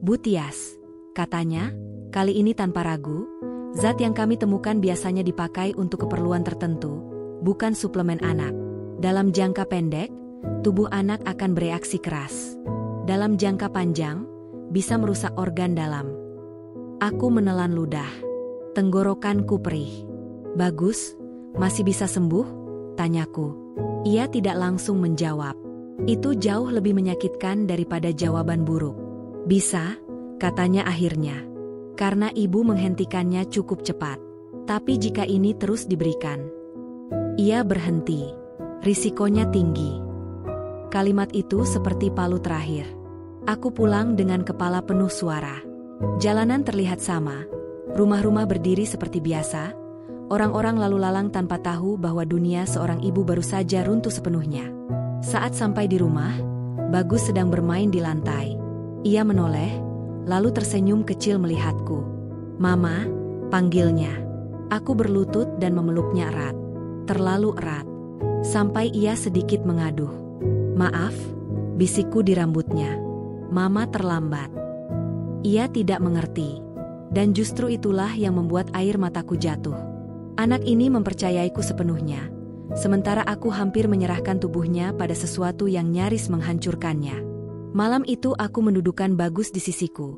Bu Tias, katanya, kali ini tanpa ragu, zat yang kami temukan biasanya dipakai untuk keperluan tertentu, bukan suplemen anak. Dalam jangka pendek, tubuh anak akan bereaksi keras. Dalam jangka panjang, bisa merusak organ dalam. Aku menelan ludah. Tenggorokanku perih. Bagus, masih bisa sembuh? Tanyaku. Ia tidak langsung menjawab. Itu jauh lebih menyakitkan daripada jawaban buruk. Bisa, katanya akhirnya. Karena ibu menghentikannya cukup cepat. Tapi jika ini terus diberikan. Ia berhenti. Risikonya tinggi. Kalimat itu seperti palu terakhir. Aku pulang dengan kepala penuh suara. Jalanan terlihat sama. Rumah-rumah berdiri seperti biasa. Orang-orang lalu lalang tanpa tahu bahwa dunia seorang ibu baru saja runtuh sepenuhnya. Saat sampai di rumah, Bagus sedang bermain di lantai. Ia menoleh, lalu tersenyum kecil melihatku. "Mama," panggilnya. Aku berlutut dan memeluknya erat. Terlalu erat. Sampai ia sedikit mengaduh. "Maaf," bisikku di rambutnya. "Mama terlambat." Ia tidak mengerti. Dan justru itulah yang membuat air mataku jatuh. Anak ini mempercayaiku sepenuhnya. Sementara aku hampir menyerahkan tubuhnya pada sesuatu yang nyaris menghancurkannya. Malam itu aku mendudukan Bagus di sisiku.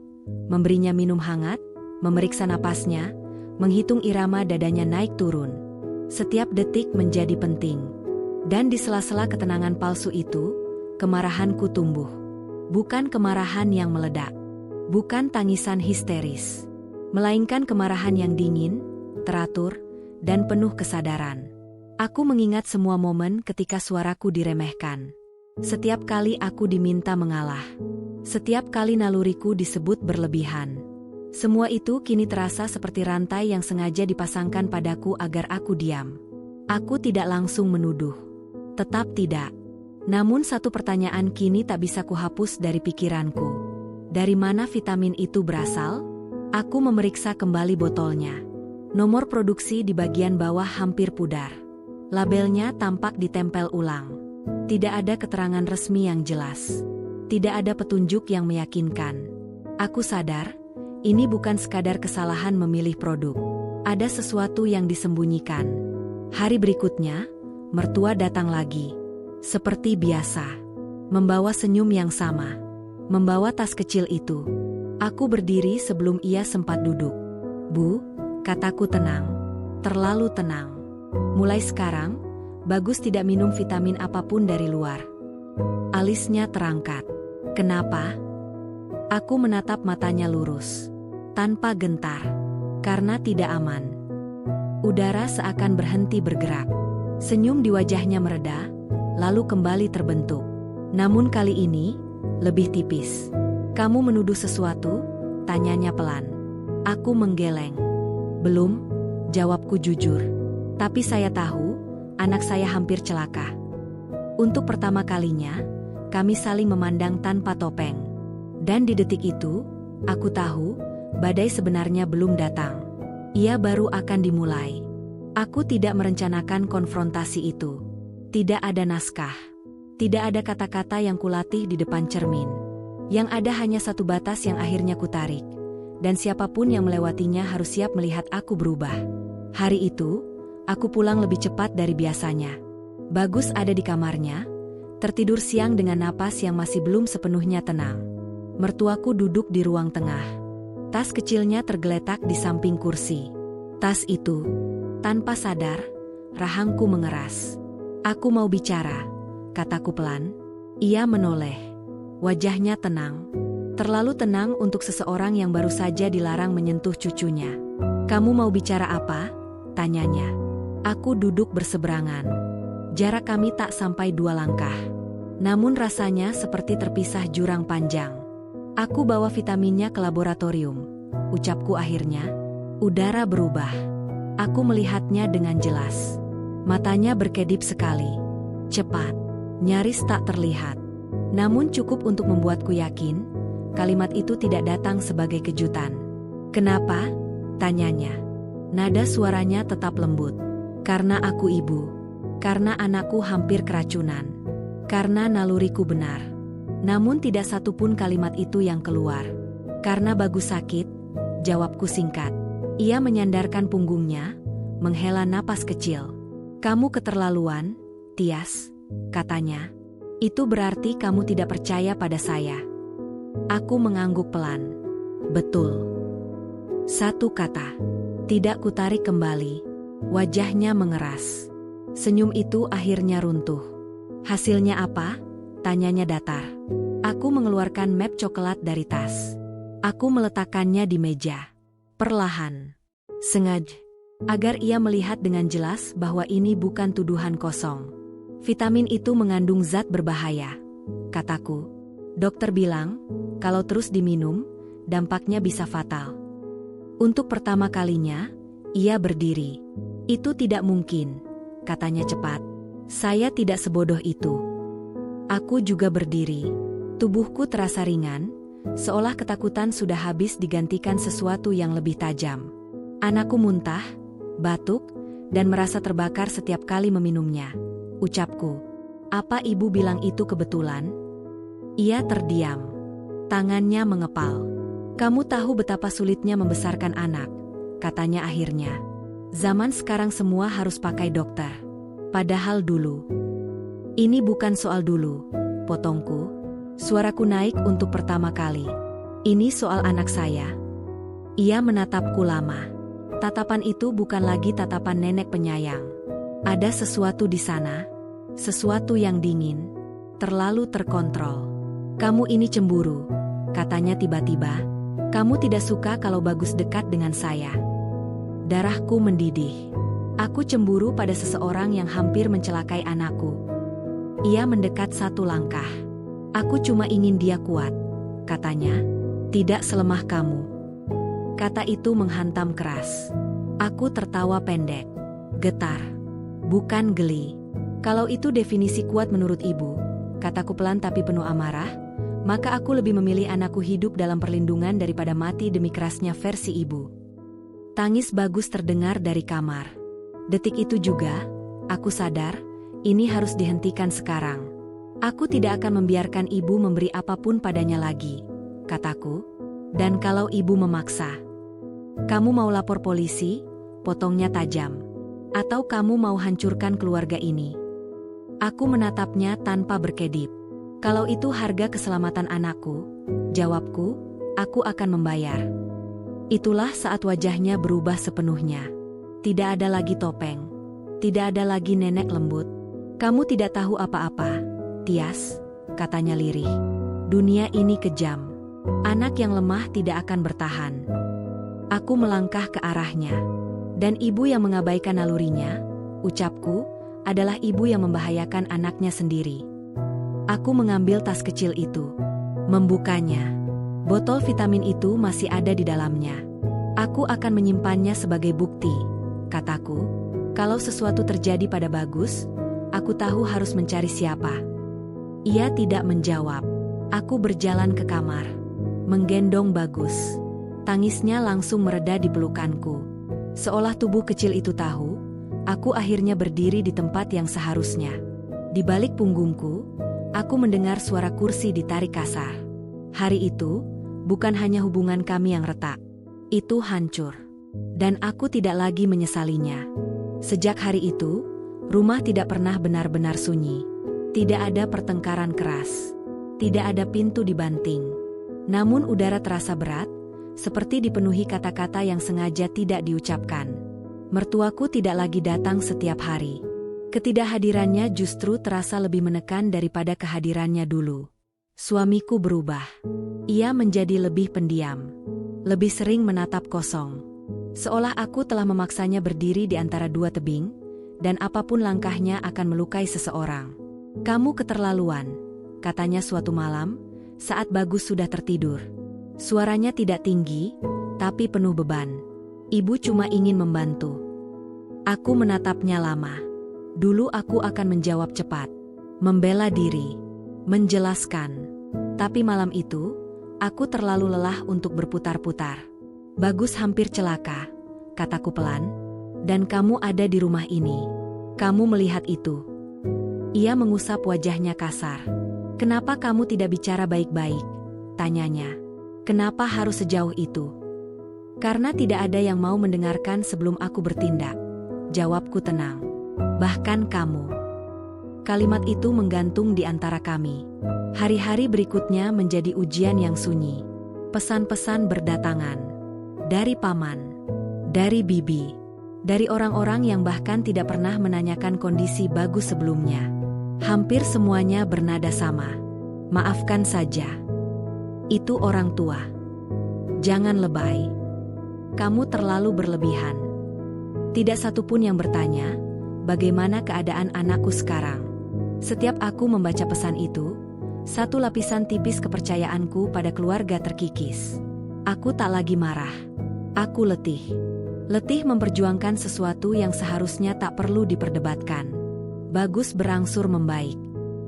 Memberinya minum hangat, memeriksa napasnya, menghitung irama dadanya naik turun. Setiap detik menjadi penting. Dan di sela-sela ketenangan palsu itu, kemarahanku tumbuh. Bukan kemarahan yang meledak. Bukan tangisan histeris. Melainkan kemarahan yang dingin, teratur, dan penuh kesadaran. Aku mengingat semua momen ketika suaraku diremehkan. Setiap kali aku diminta mengalah. Setiap kali naluriku disebut berlebihan. Semua itu kini terasa seperti rantai yang sengaja dipasangkan padaku agar aku diam. Aku tidak langsung menuduh. Tetap tidak. Namun satu pertanyaan kini tak bisa kuhapus dari pikiranku. Dari mana vitamin itu berasal? Aku memeriksa kembali botolnya. Nomor produksi di bagian bawah hampir pudar. Labelnya tampak ditempel ulang. Tidak ada keterangan resmi yang jelas. Tidak ada petunjuk yang meyakinkan. Aku sadar, ini bukan sekadar kesalahan memilih produk. Ada sesuatu yang disembunyikan. Hari berikutnya, mertua datang lagi. Seperti biasa. Membawa senyum yang sama. Membawa tas kecil itu. Aku berdiri sebelum ia sempat duduk. "Bu," kataku tenang. Terlalu tenang. "Mulai sekarang, Bagus tidak minum vitamin apapun dari luar." Alisnya terangkat. "Kenapa?" Aku menatap matanya lurus. Tanpa gentar. "Karena tidak aman." Udara seakan berhenti bergerak. Senyum di wajahnya mereda, lalu kembali terbentuk. Namun kali ini, lebih tipis. "Kamu menuduh sesuatu?" tanyanya pelan. Aku menggeleng. "Belum," jawabku jujur. "Tapi saya tahu, anak saya hampir celaka." Untuk pertama kalinya, kami saling memandang tanpa topeng. Dan di detik itu, aku tahu, badai sebenarnya belum datang. Ia baru akan dimulai. Aku tidak merencanakan konfrontasi itu. Tidak ada naskah. Tidak ada kata-kata yang kulatih di depan cermin. Yang ada hanya satu batas yang akhirnya kutarik. Dan siapapun yang melewatinya harus siap melihat aku berubah. Hari itu, aku pulang lebih cepat dari biasanya. Bagus ada di kamarnya, tertidur siang dengan napas yang masih belum sepenuhnya tenang. Mertuaku duduk di ruang tengah. Tas kecilnya tergeletak di samping kursi. Tas itu, tanpa sadar, rahangku mengeras. "Aku mau bicara," kataku pelan. Ia menoleh. Wajahnya tenang. Terlalu tenang untuk seseorang yang baru saja dilarang menyentuh cucunya. "Kamu mau bicara apa?" tanyanya. Aku duduk berseberangan. Jarak kami tak sampai 2 langkah. Namun rasanya seperti terpisah jurang panjang. "Aku bawa vitaminnya ke laboratorium," ucapku akhirnya. Udara berubah. Aku melihatnya dengan jelas. Matanya berkedip sekali. Cepat. Nyaris tak terlihat. Namun cukup untuk membuatku yakin, kalimat itu tidak datang sebagai kejutan. "Kenapa?" tanyanya. Nada suaranya tetap lembut. "Karena aku ibu. Karena anakku hampir keracunan. Karena naluriku benar." Namun tidak satupun kalimat itu yang keluar. "Karena Bagus sakit," jawabku singkat. Ia menyandarkan punggungnya, menghela napas kecil. "Kamu keterlaluan, Tias," katanya. "Itu berarti kamu tidak percaya pada saya." Aku mengangguk pelan. "Betul. Satu kata. Tidak kutarik kembali. Wajahnya mengeras. Senyum itu akhirnya runtuh. Hasilnya apa? Tanyanya datar. Aku mengeluarkan map coklat dari tas. Aku meletakkannya di meja. Perlahan. Sengaja. Agar ia melihat dengan jelas bahwa ini bukan tuduhan kosong. Vitamin itu mengandung zat berbahaya, kataku. Dokter bilang, kalau terus diminum, dampaknya bisa fatal. Untuk pertama kalinya, ia berdiri. Itu tidak mungkin, katanya cepat. Saya tidak sebodoh itu. Aku juga berdiri. Tubuhku terasa ringan, seolah ketakutan sudah habis digantikan sesuatu yang lebih tajam. Anakku muntah, batuk, dan merasa terbakar setiap kali meminumnya. Ucapku, apa ibu bilang itu kebetulan? Ia terdiam. Tangannya mengepal. Kamu tahu betapa sulitnya membesarkan anak, katanya akhirnya. Zaman sekarang semua harus pakai dokter. Padahal dulu. Ini bukan soal dulu, potongku. Suaraku naik untuk pertama kali. Ini soal anak saya. Ia menatapku lama. Tatapan itu bukan lagi tatapan nenek penyayang. Ada sesuatu di sana, sesuatu yang dingin, terlalu terkontrol. Kamu ini cemburu, katanya tiba-tiba. Kamu tidak suka kalau Bagus dekat dengan saya. Darahku mendidih. Aku cemburu pada seseorang yang hampir mencelakai anakku. Ia mendekat satu langkah. Aku cuma ingin dia kuat, katanya. Tidak selemah kamu. Kata itu menghantam keras. Aku tertawa pendek. Getar. Bukan geli. Kalau itu definisi kuat menurut ibu, kataku pelan tapi penuh amarah, maka aku lebih memilih anakku hidup dalam perlindungan daripada mati demi kerasnya versi ibu. Tangis Bagus terdengar dari kamar. Detik itu juga, aku sadar, ini harus dihentikan sekarang. Aku tidak akan membiarkan ibu memberi apapun padanya lagi, kataku. Dan kalau ibu memaksa, kamu mau lapor polisi, potongnya tajam. Atau kamu mau hancurkan keluarga ini. Aku menatapnya tanpa berkedip. Kalau itu harga keselamatan anakku, jawabku, aku akan membayar. Itulah saat wajahnya berubah sepenuhnya. Tidak ada lagi topeng. Tidak ada lagi nenek lembut. Kamu tidak tahu apa-apa, Tias, katanya lirih. Dunia ini kejam. Anak yang lemah tidak akan bertahan. Aku melangkah ke arahnya. Dan ibu yang mengabaikan nalurinya, ucapku, adalah ibu yang membahayakan anaknya sendiri. Aku mengambil tas kecil itu. Membukanya. Botol vitamin itu masih ada di dalamnya. Aku akan menyimpannya sebagai bukti, kataku. Kalau sesuatu terjadi pada Bagus, aku tahu harus mencari siapa. Ia tidak menjawab. Aku berjalan ke kamar. Menggendong Bagus. Tangisnya langsung mereda di pelukanku. Seolah tubuh kecil itu tahu, aku akhirnya berdiri di tempat yang seharusnya. Di balik punggungku, aku mendengar suara kursi ditarik kasar. Hari itu, bukan hanya hubungan kami yang retak. Itu hancur. Dan aku tidak lagi menyesalinya. Sejak hari itu, rumah tidak pernah benar-benar sunyi. Tidak ada pertengkaran keras. Tidak ada pintu dibanting. Namun udara terasa berat, seperti dipenuhi kata-kata yang sengaja tidak diucapkan. Mertuaku tidak lagi datang setiap hari. Ketidakhadirannya justru terasa lebih menekan daripada kehadirannya dulu. Suamiku berubah. Ia menjadi lebih pendiam. Lebih sering menatap kosong. Seolah aku telah memaksanya berdiri di antara dua tebing, dan apapun langkahnya akan melukai seseorang. Kamu keterlaluan, katanya suatu malam, saat Bagus sudah tertidur. Suaranya tidak tinggi, tapi penuh beban. Ibu cuma ingin membantu. Aku menatapnya lama. Dulu aku akan menjawab cepat. Membela diri. Menjelaskan. Tapi malam itu, aku terlalu lelah untuk berputar-putar. Bagus hampir celaka, kataku pelan. Dan kamu ada di rumah ini. Kamu melihat itu. Ia mengusap wajahnya kasar. Kenapa kamu tidak bicara baik-baik? Tanyanya. Kenapa harus sejauh itu? Karena tidak ada yang mau mendengarkan sebelum aku bertindak. Jawabku tenang. Bahkan kamu. Kalimat itu menggantung di antara kami. Hari-hari berikutnya menjadi ujian yang sunyi. Pesan-pesan berdatangan. Dari paman, dari bibi, dari orang-orang yang bahkan tidak pernah menanyakan kondisi Bagus sebelumnya. Hampir semuanya bernada sama. Maafkan saja. Itu orang tua. Jangan lebay. Kamu terlalu berlebihan. Tidak satupun yang bertanya, bagaimana keadaan anakku sekarang. Setiap aku membaca pesan itu, satu lapisan tipis kepercayaanku pada keluarga terkikis. Aku tak lagi marah. Aku letih. Letih memperjuangkan sesuatu yang seharusnya tak perlu diperdebatkan. Bagus berangsur membaik.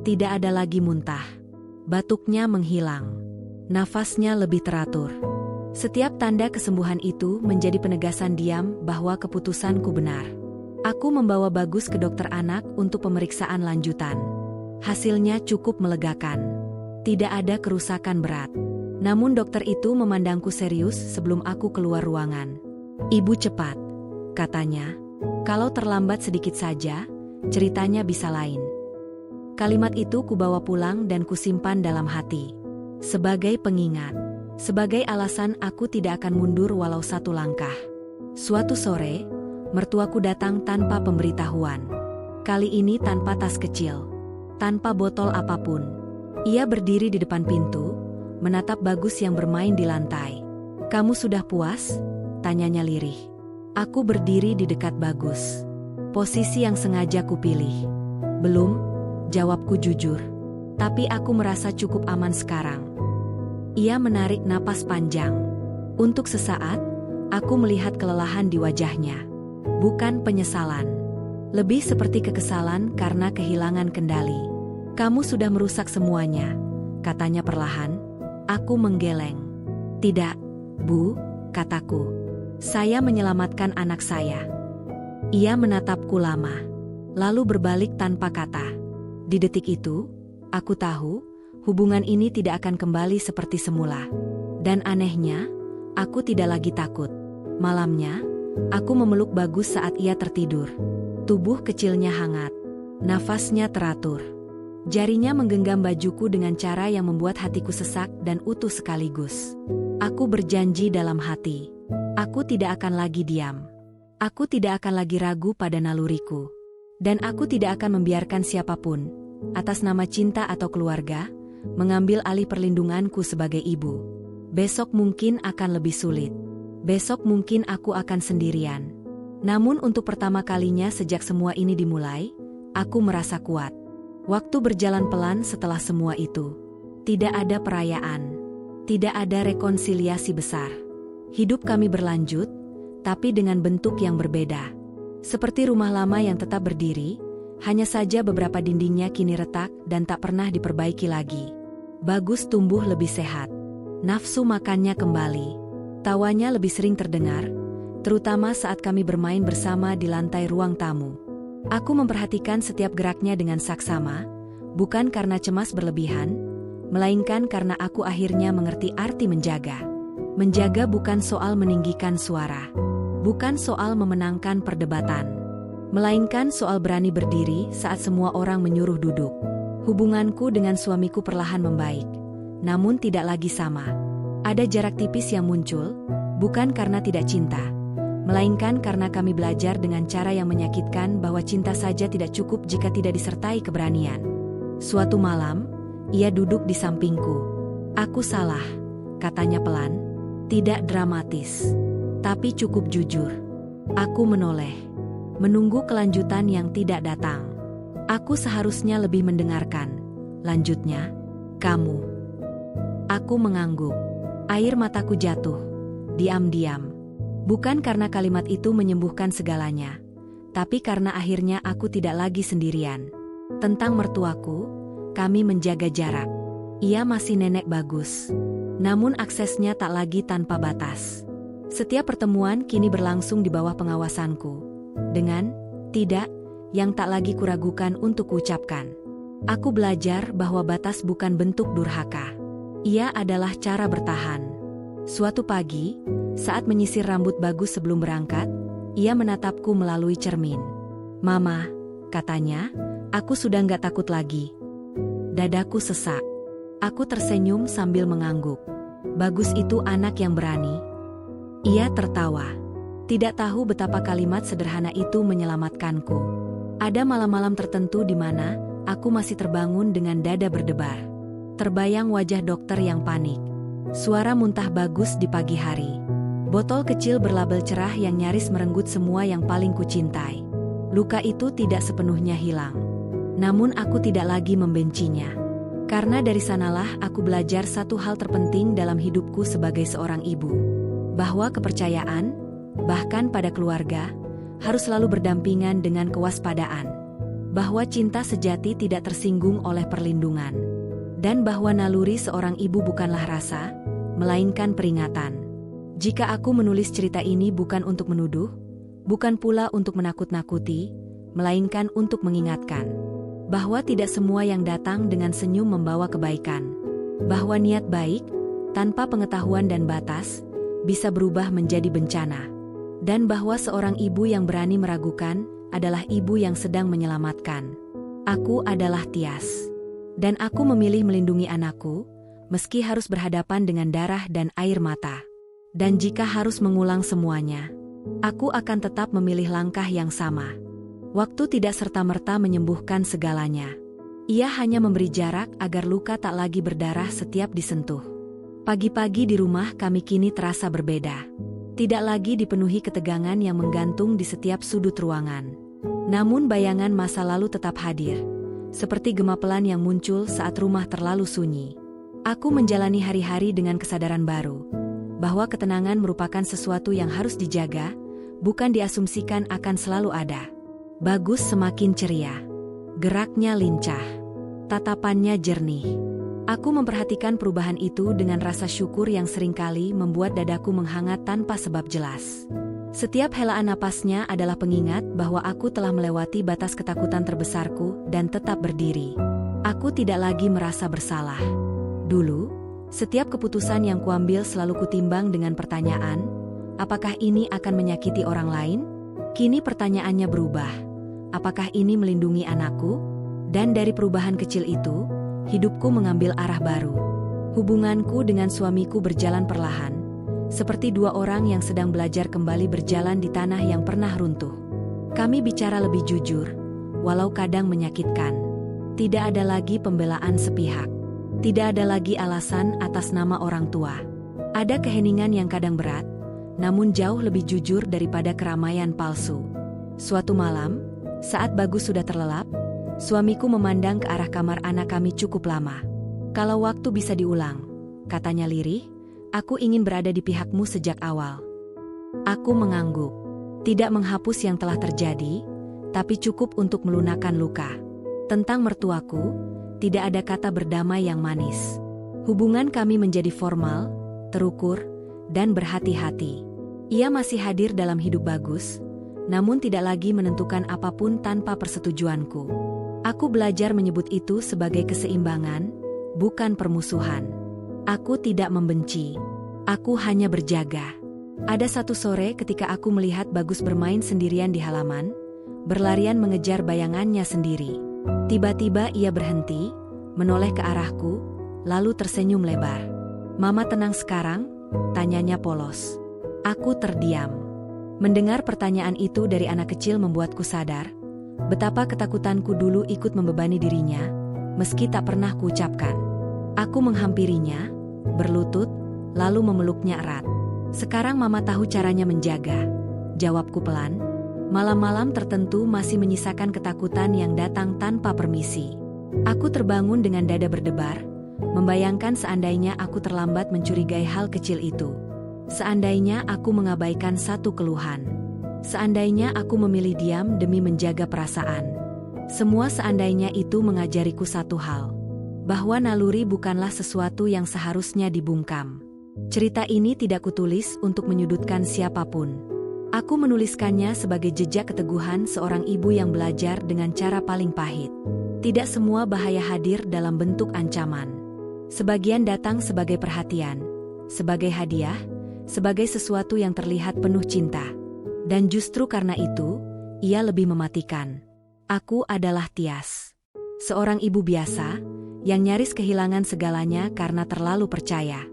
Tidak ada lagi muntah. Batuknya menghilang. Nafasnya lebih teratur. Setiap tanda kesembuhan itu menjadi penegasan diam bahwa keputusanku benar. Aku membawa Bagus ke dokter anak untuk pemeriksaan lanjutan. Hasilnya cukup melegakan. Tidak ada kerusakan berat. Namun dokter itu memandangku serius sebelum aku keluar ruangan. Ibu cepat, katanya. Kalau terlambat sedikit saja, ceritanya bisa lain. Kalimat itu kubawa pulang dan kusimpan dalam hati. Sebagai pengingat, sebagai alasan aku tidak akan mundur walau satu langkah. Suatu sore, mertuaku datang tanpa pemberitahuan. Kali ini tanpa tas kecil, tanpa botol apapun. Ia berdiri di depan pintu, menatap Bagus yang bermain di lantai. "Kamu sudah puas?" tanyanya lirih. Aku berdiri di dekat Bagus. Posisi yang sengaja kupilih. "Belum," jawabku jujur. "Tapi aku merasa cukup aman sekarang." Ia menarik napas panjang. Untuk sesaat, aku melihat kelelahan di wajahnya. Bukan penyesalan. Lebih seperti kekesalan karena kehilangan kendali. "Kamu sudah merusak semuanya," katanya perlahan. Aku menggeleng. "Tidak, Bu," kataku. "Saya menyelamatkan anak saya." Ia menatapku lama, lalu berbalik tanpa kata. Di detik itu, aku tahu, hubungan ini tidak akan kembali seperti semula. Dan anehnya, aku tidak lagi takut. Malamnya, aku memeluk Bagus saat ia tertidur. Tubuh kecilnya hangat. Nafasnya teratur. Jarinya menggenggam bajuku dengan cara yang membuat hatiku sesak dan utuh sekaligus. Aku berjanji dalam hati. Aku tidak akan lagi diam. Aku tidak akan lagi ragu pada naluriku. Dan aku tidak akan membiarkan siapapun, atas nama cinta atau keluarga, mengambil alih perlindunganku sebagai ibu. Besok mungkin akan lebih sulit. Besok mungkin aku akan sendirian. Namun untuk pertama kalinya sejak semua ini dimulai, aku merasa kuat. Waktu berjalan pelan setelah semua itu. Tidak ada perayaan. Tidak ada rekonsiliasi besar. Hidup kami berlanjut, tapi dengan bentuk yang berbeda. Seperti rumah lama yang tetap berdiri, hanya saja beberapa dindingnya kini retak dan tak pernah diperbaiki lagi. Bagus tumbuh lebih sehat. Nafsu makannya kembali. Tawanya lebih sering terdengar, terutama saat kami bermain bersama di lantai ruang tamu. Aku memperhatikan setiap geraknya dengan saksama, bukan karena cemas berlebihan, melainkan karena aku akhirnya mengerti arti menjaga. Menjaga bukan soal meninggikan suara, bukan soal memenangkan perdebatan, melainkan soal berani berdiri saat semua orang menyuruh duduk. Hubunganku dengan suamiku perlahan membaik, namun tidak lagi sama. Ada jarak tipis yang muncul, bukan karena tidak cinta, melainkan karena kami belajar dengan cara yang menyakitkan bahwa cinta saja tidak cukup jika tidak disertai keberanian. Suatu malam, ia duduk di sampingku. "Aku salah," katanya pelan. Tidak dramatis, tapi cukup jujur. Aku menoleh, menunggu kelanjutan yang tidak datang. "Aku seharusnya lebih mendengarkan," lanjutnya. "Kamu." Aku mengangguk. Air mataku jatuh. Diam-diam. Bukan karena kalimat itu menyembuhkan segalanya, tapi karena akhirnya aku tidak lagi sendirian. Tentang mertuaku, kami menjaga jarak. Ia masih nenek Bagus, namun aksesnya tak lagi tanpa batas. Setiap pertemuan kini berlangsung di bawah pengawasanku, dengan tidak yang tak lagi kuragukan untuk ucapkan. Aku belajar bahwa batas bukan bentuk durhaka. Ia adalah cara bertahan. Suatu pagi, saat menyisir rambut Bagus sebelum berangkat, ia menatapku melalui cermin. "Mama," katanya, "aku sudah nggak takut lagi." Dadaku sesak. Aku tersenyum sambil mengangguk. Bagus itu anak yang berani. Ia tertawa. Tidak tahu betapa kalimat sederhana itu menyelamatkanku. Ada malam-malam tertentu di mana aku masih terbangun dengan dada berdebar. Terbayang wajah dokter yang panik. Suara muntah Bagus di pagi hari. Botol kecil berlabel cerah yang nyaris merenggut semua yang paling kucintai. Luka itu tidak sepenuhnya hilang. Namun aku tidak lagi membencinya. Karena dari sanalah aku belajar satu hal terpenting dalam hidupku sebagai seorang ibu. Bahwa kepercayaan, bahkan pada keluarga, harus selalu berdampingan dengan kewaspadaan. Bahwa cinta sejati tidak tersinggung oleh perlindungan. Dan bahwa naluri seorang ibu bukanlah rasa, melainkan peringatan. Jika aku menulis cerita ini bukan untuk menuduh, bukan pula untuk menakut-nakuti, melainkan untuk mengingatkan. Bahwa tidak semua yang datang dengan senyum membawa kebaikan. Bahwa niat baik, tanpa pengetahuan dan batas, bisa berubah menjadi bencana. Dan bahwa seorang ibu yang berani meragukan adalah ibu yang sedang menyelamatkan. Aku adalah Tias. Dan aku memilih melindungi anakku, meski harus berhadapan dengan darah dan air mata. Dan jika harus mengulang semuanya, aku akan tetap memilih langkah yang sama. Waktu tidak serta-merta menyembuhkan segalanya. Ia hanya memberi jarak agar luka tak lagi berdarah setiap disentuh. Pagi-pagi di rumah kami kini terasa berbeda. Tidak lagi dipenuhi ketegangan yang menggantung di setiap sudut ruangan. Namun bayangan masa lalu tetap hadir. Seperti gemapelan yang muncul saat rumah terlalu sunyi. Aku menjalani hari-hari dengan kesadaran baru. Bahwa ketenangan merupakan sesuatu yang harus dijaga, bukan diasumsikan akan selalu ada. Bagus semakin ceria. Geraknya lincah. Tatapannya jernih. Aku memperhatikan perubahan itu dengan rasa syukur yang seringkali membuat dadaku menghangat tanpa sebab jelas. Setiap helaan napasnya adalah pengingat bahwa aku telah melewati batas ketakutan terbesarku dan tetap berdiri. Aku tidak lagi merasa bersalah. Dulu, setiap keputusan yang kuambil selalu kutimbang dengan pertanyaan, apakah ini akan menyakiti orang lain? Kini pertanyaannya berubah. Apakah ini melindungi anakku? Dan dari perubahan kecil itu, hidupku mengambil arah baru. Hubunganku dengan suamiku berjalan perlahan, seperti dua orang yang sedang belajar kembali berjalan di tanah yang pernah runtuh. Kami bicara lebih jujur, walau kadang menyakitkan. Tidak ada lagi pembelaan sepihak. Tidak ada lagi alasan atas nama orang tua. Ada keheningan yang kadang berat, namun jauh lebih jujur daripada keramaian palsu. Suatu malam, saat Bagus sudah terlelap, suamiku memandang ke arah kamar anak kami cukup lama. Kalau waktu bisa diulang, katanya lirih, aku ingin berada di pihakmu sejak awal. Aku mengangguk. Tidak menghapus yang telah terjadi, tapi cukup untuk melunakkan luka. Tentang mertuaku, tidak ada kata berdamai yang manis. Hubungan kami menjadi formal, terukur, dan berhati-hati. Ia masih hadir dalam hidup Bagus, namun tidak lagi menentukan apapun tanpa persetujuanku. Aku belajar menyebut itu sebagai keseimbangan, bukan permusuhan. Aku tidak membenci. Aku hanya berjaga. Ada satu sore ketika aku melihat Bagus bermain sendirian di halaman, berlarian mengejar bayangannya sendiri. Tiba-tiba ia berhenti, menoleh ke arahku, lalu tersenyum lebar. "Mama tenang sekarang?" tanyanya polos. Aku terdiam. Mendengar pertanyaan itu dari anak kecil membuatku sadar betapa ketakutanku dulu ikut membebani dirinya, meski tak pernah kuucapkan. Aku menghampirinya, berlutut, lalu memeluknya erat. "Sekarang Mama tahu caranya menjaga," jawabku pelan. Malam-malam tertentu masih menyisakan ketakutan yang datang tanpa permisi. Aku terbangun dengan dada berdebar, membayangkan seandainya aku terlambat mencurigai hal kecil itu. Seandainya aku mengabaikan satu keluhan. Seandainya aku memilih diam demi menjaga perasaan. Semua seandainya itu mengajariku satu hal. Bahwa naluri bukanlah sesuatu yang seharusnya dibungkam. Cerita ini tidak kutulis untuk menyudutkan siapapun. Aku menuliskannya sebagai jejak keteguhan seorang ibu yang belajar dengan cara paling pahit. Tidak semua bahaya hadir dalam bentuk ancaman. Sebagian datang sebagai perhatian, sebagai hadiah, sebagai sesuatu yang terlihat penuh cinta. Dan justru karena itu, ia lebih mematikan. Aku adalah Tias. Seorang ibu biasa, yang nyaris kehilangan segalanya karena terlalu percaya.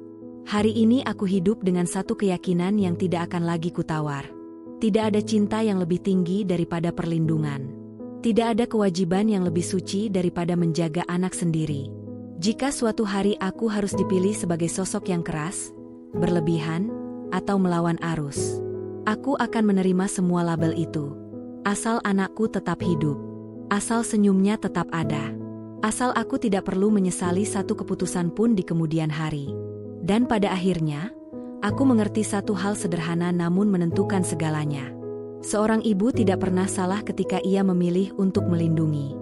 Hari ini aku hidup dengan satu keyakinan yang tidak akan lagi kutawar. Tidak ada cinta yang lebih tinggi daripada perlindungan. Tidak ada kewajiban yang lebih suci daripada menjaga anak sendiri. Jika suatu hari aku harus dipilih sebagai sosok yang keras, berlebihan, atau melawan arus, aku akan menerima semua label itu. Asal anakku tetap hidup. Asal senyumnya tetap ada. Asal aku tidak perlu menyesali satu keputusan pun di kemudian hari. Dan pada akhirnya, aku mengerti satu hal sederhana namun menentukan segalanya. Seorang ibu tidak pernah salah ketika ia memilih untuk melindungi.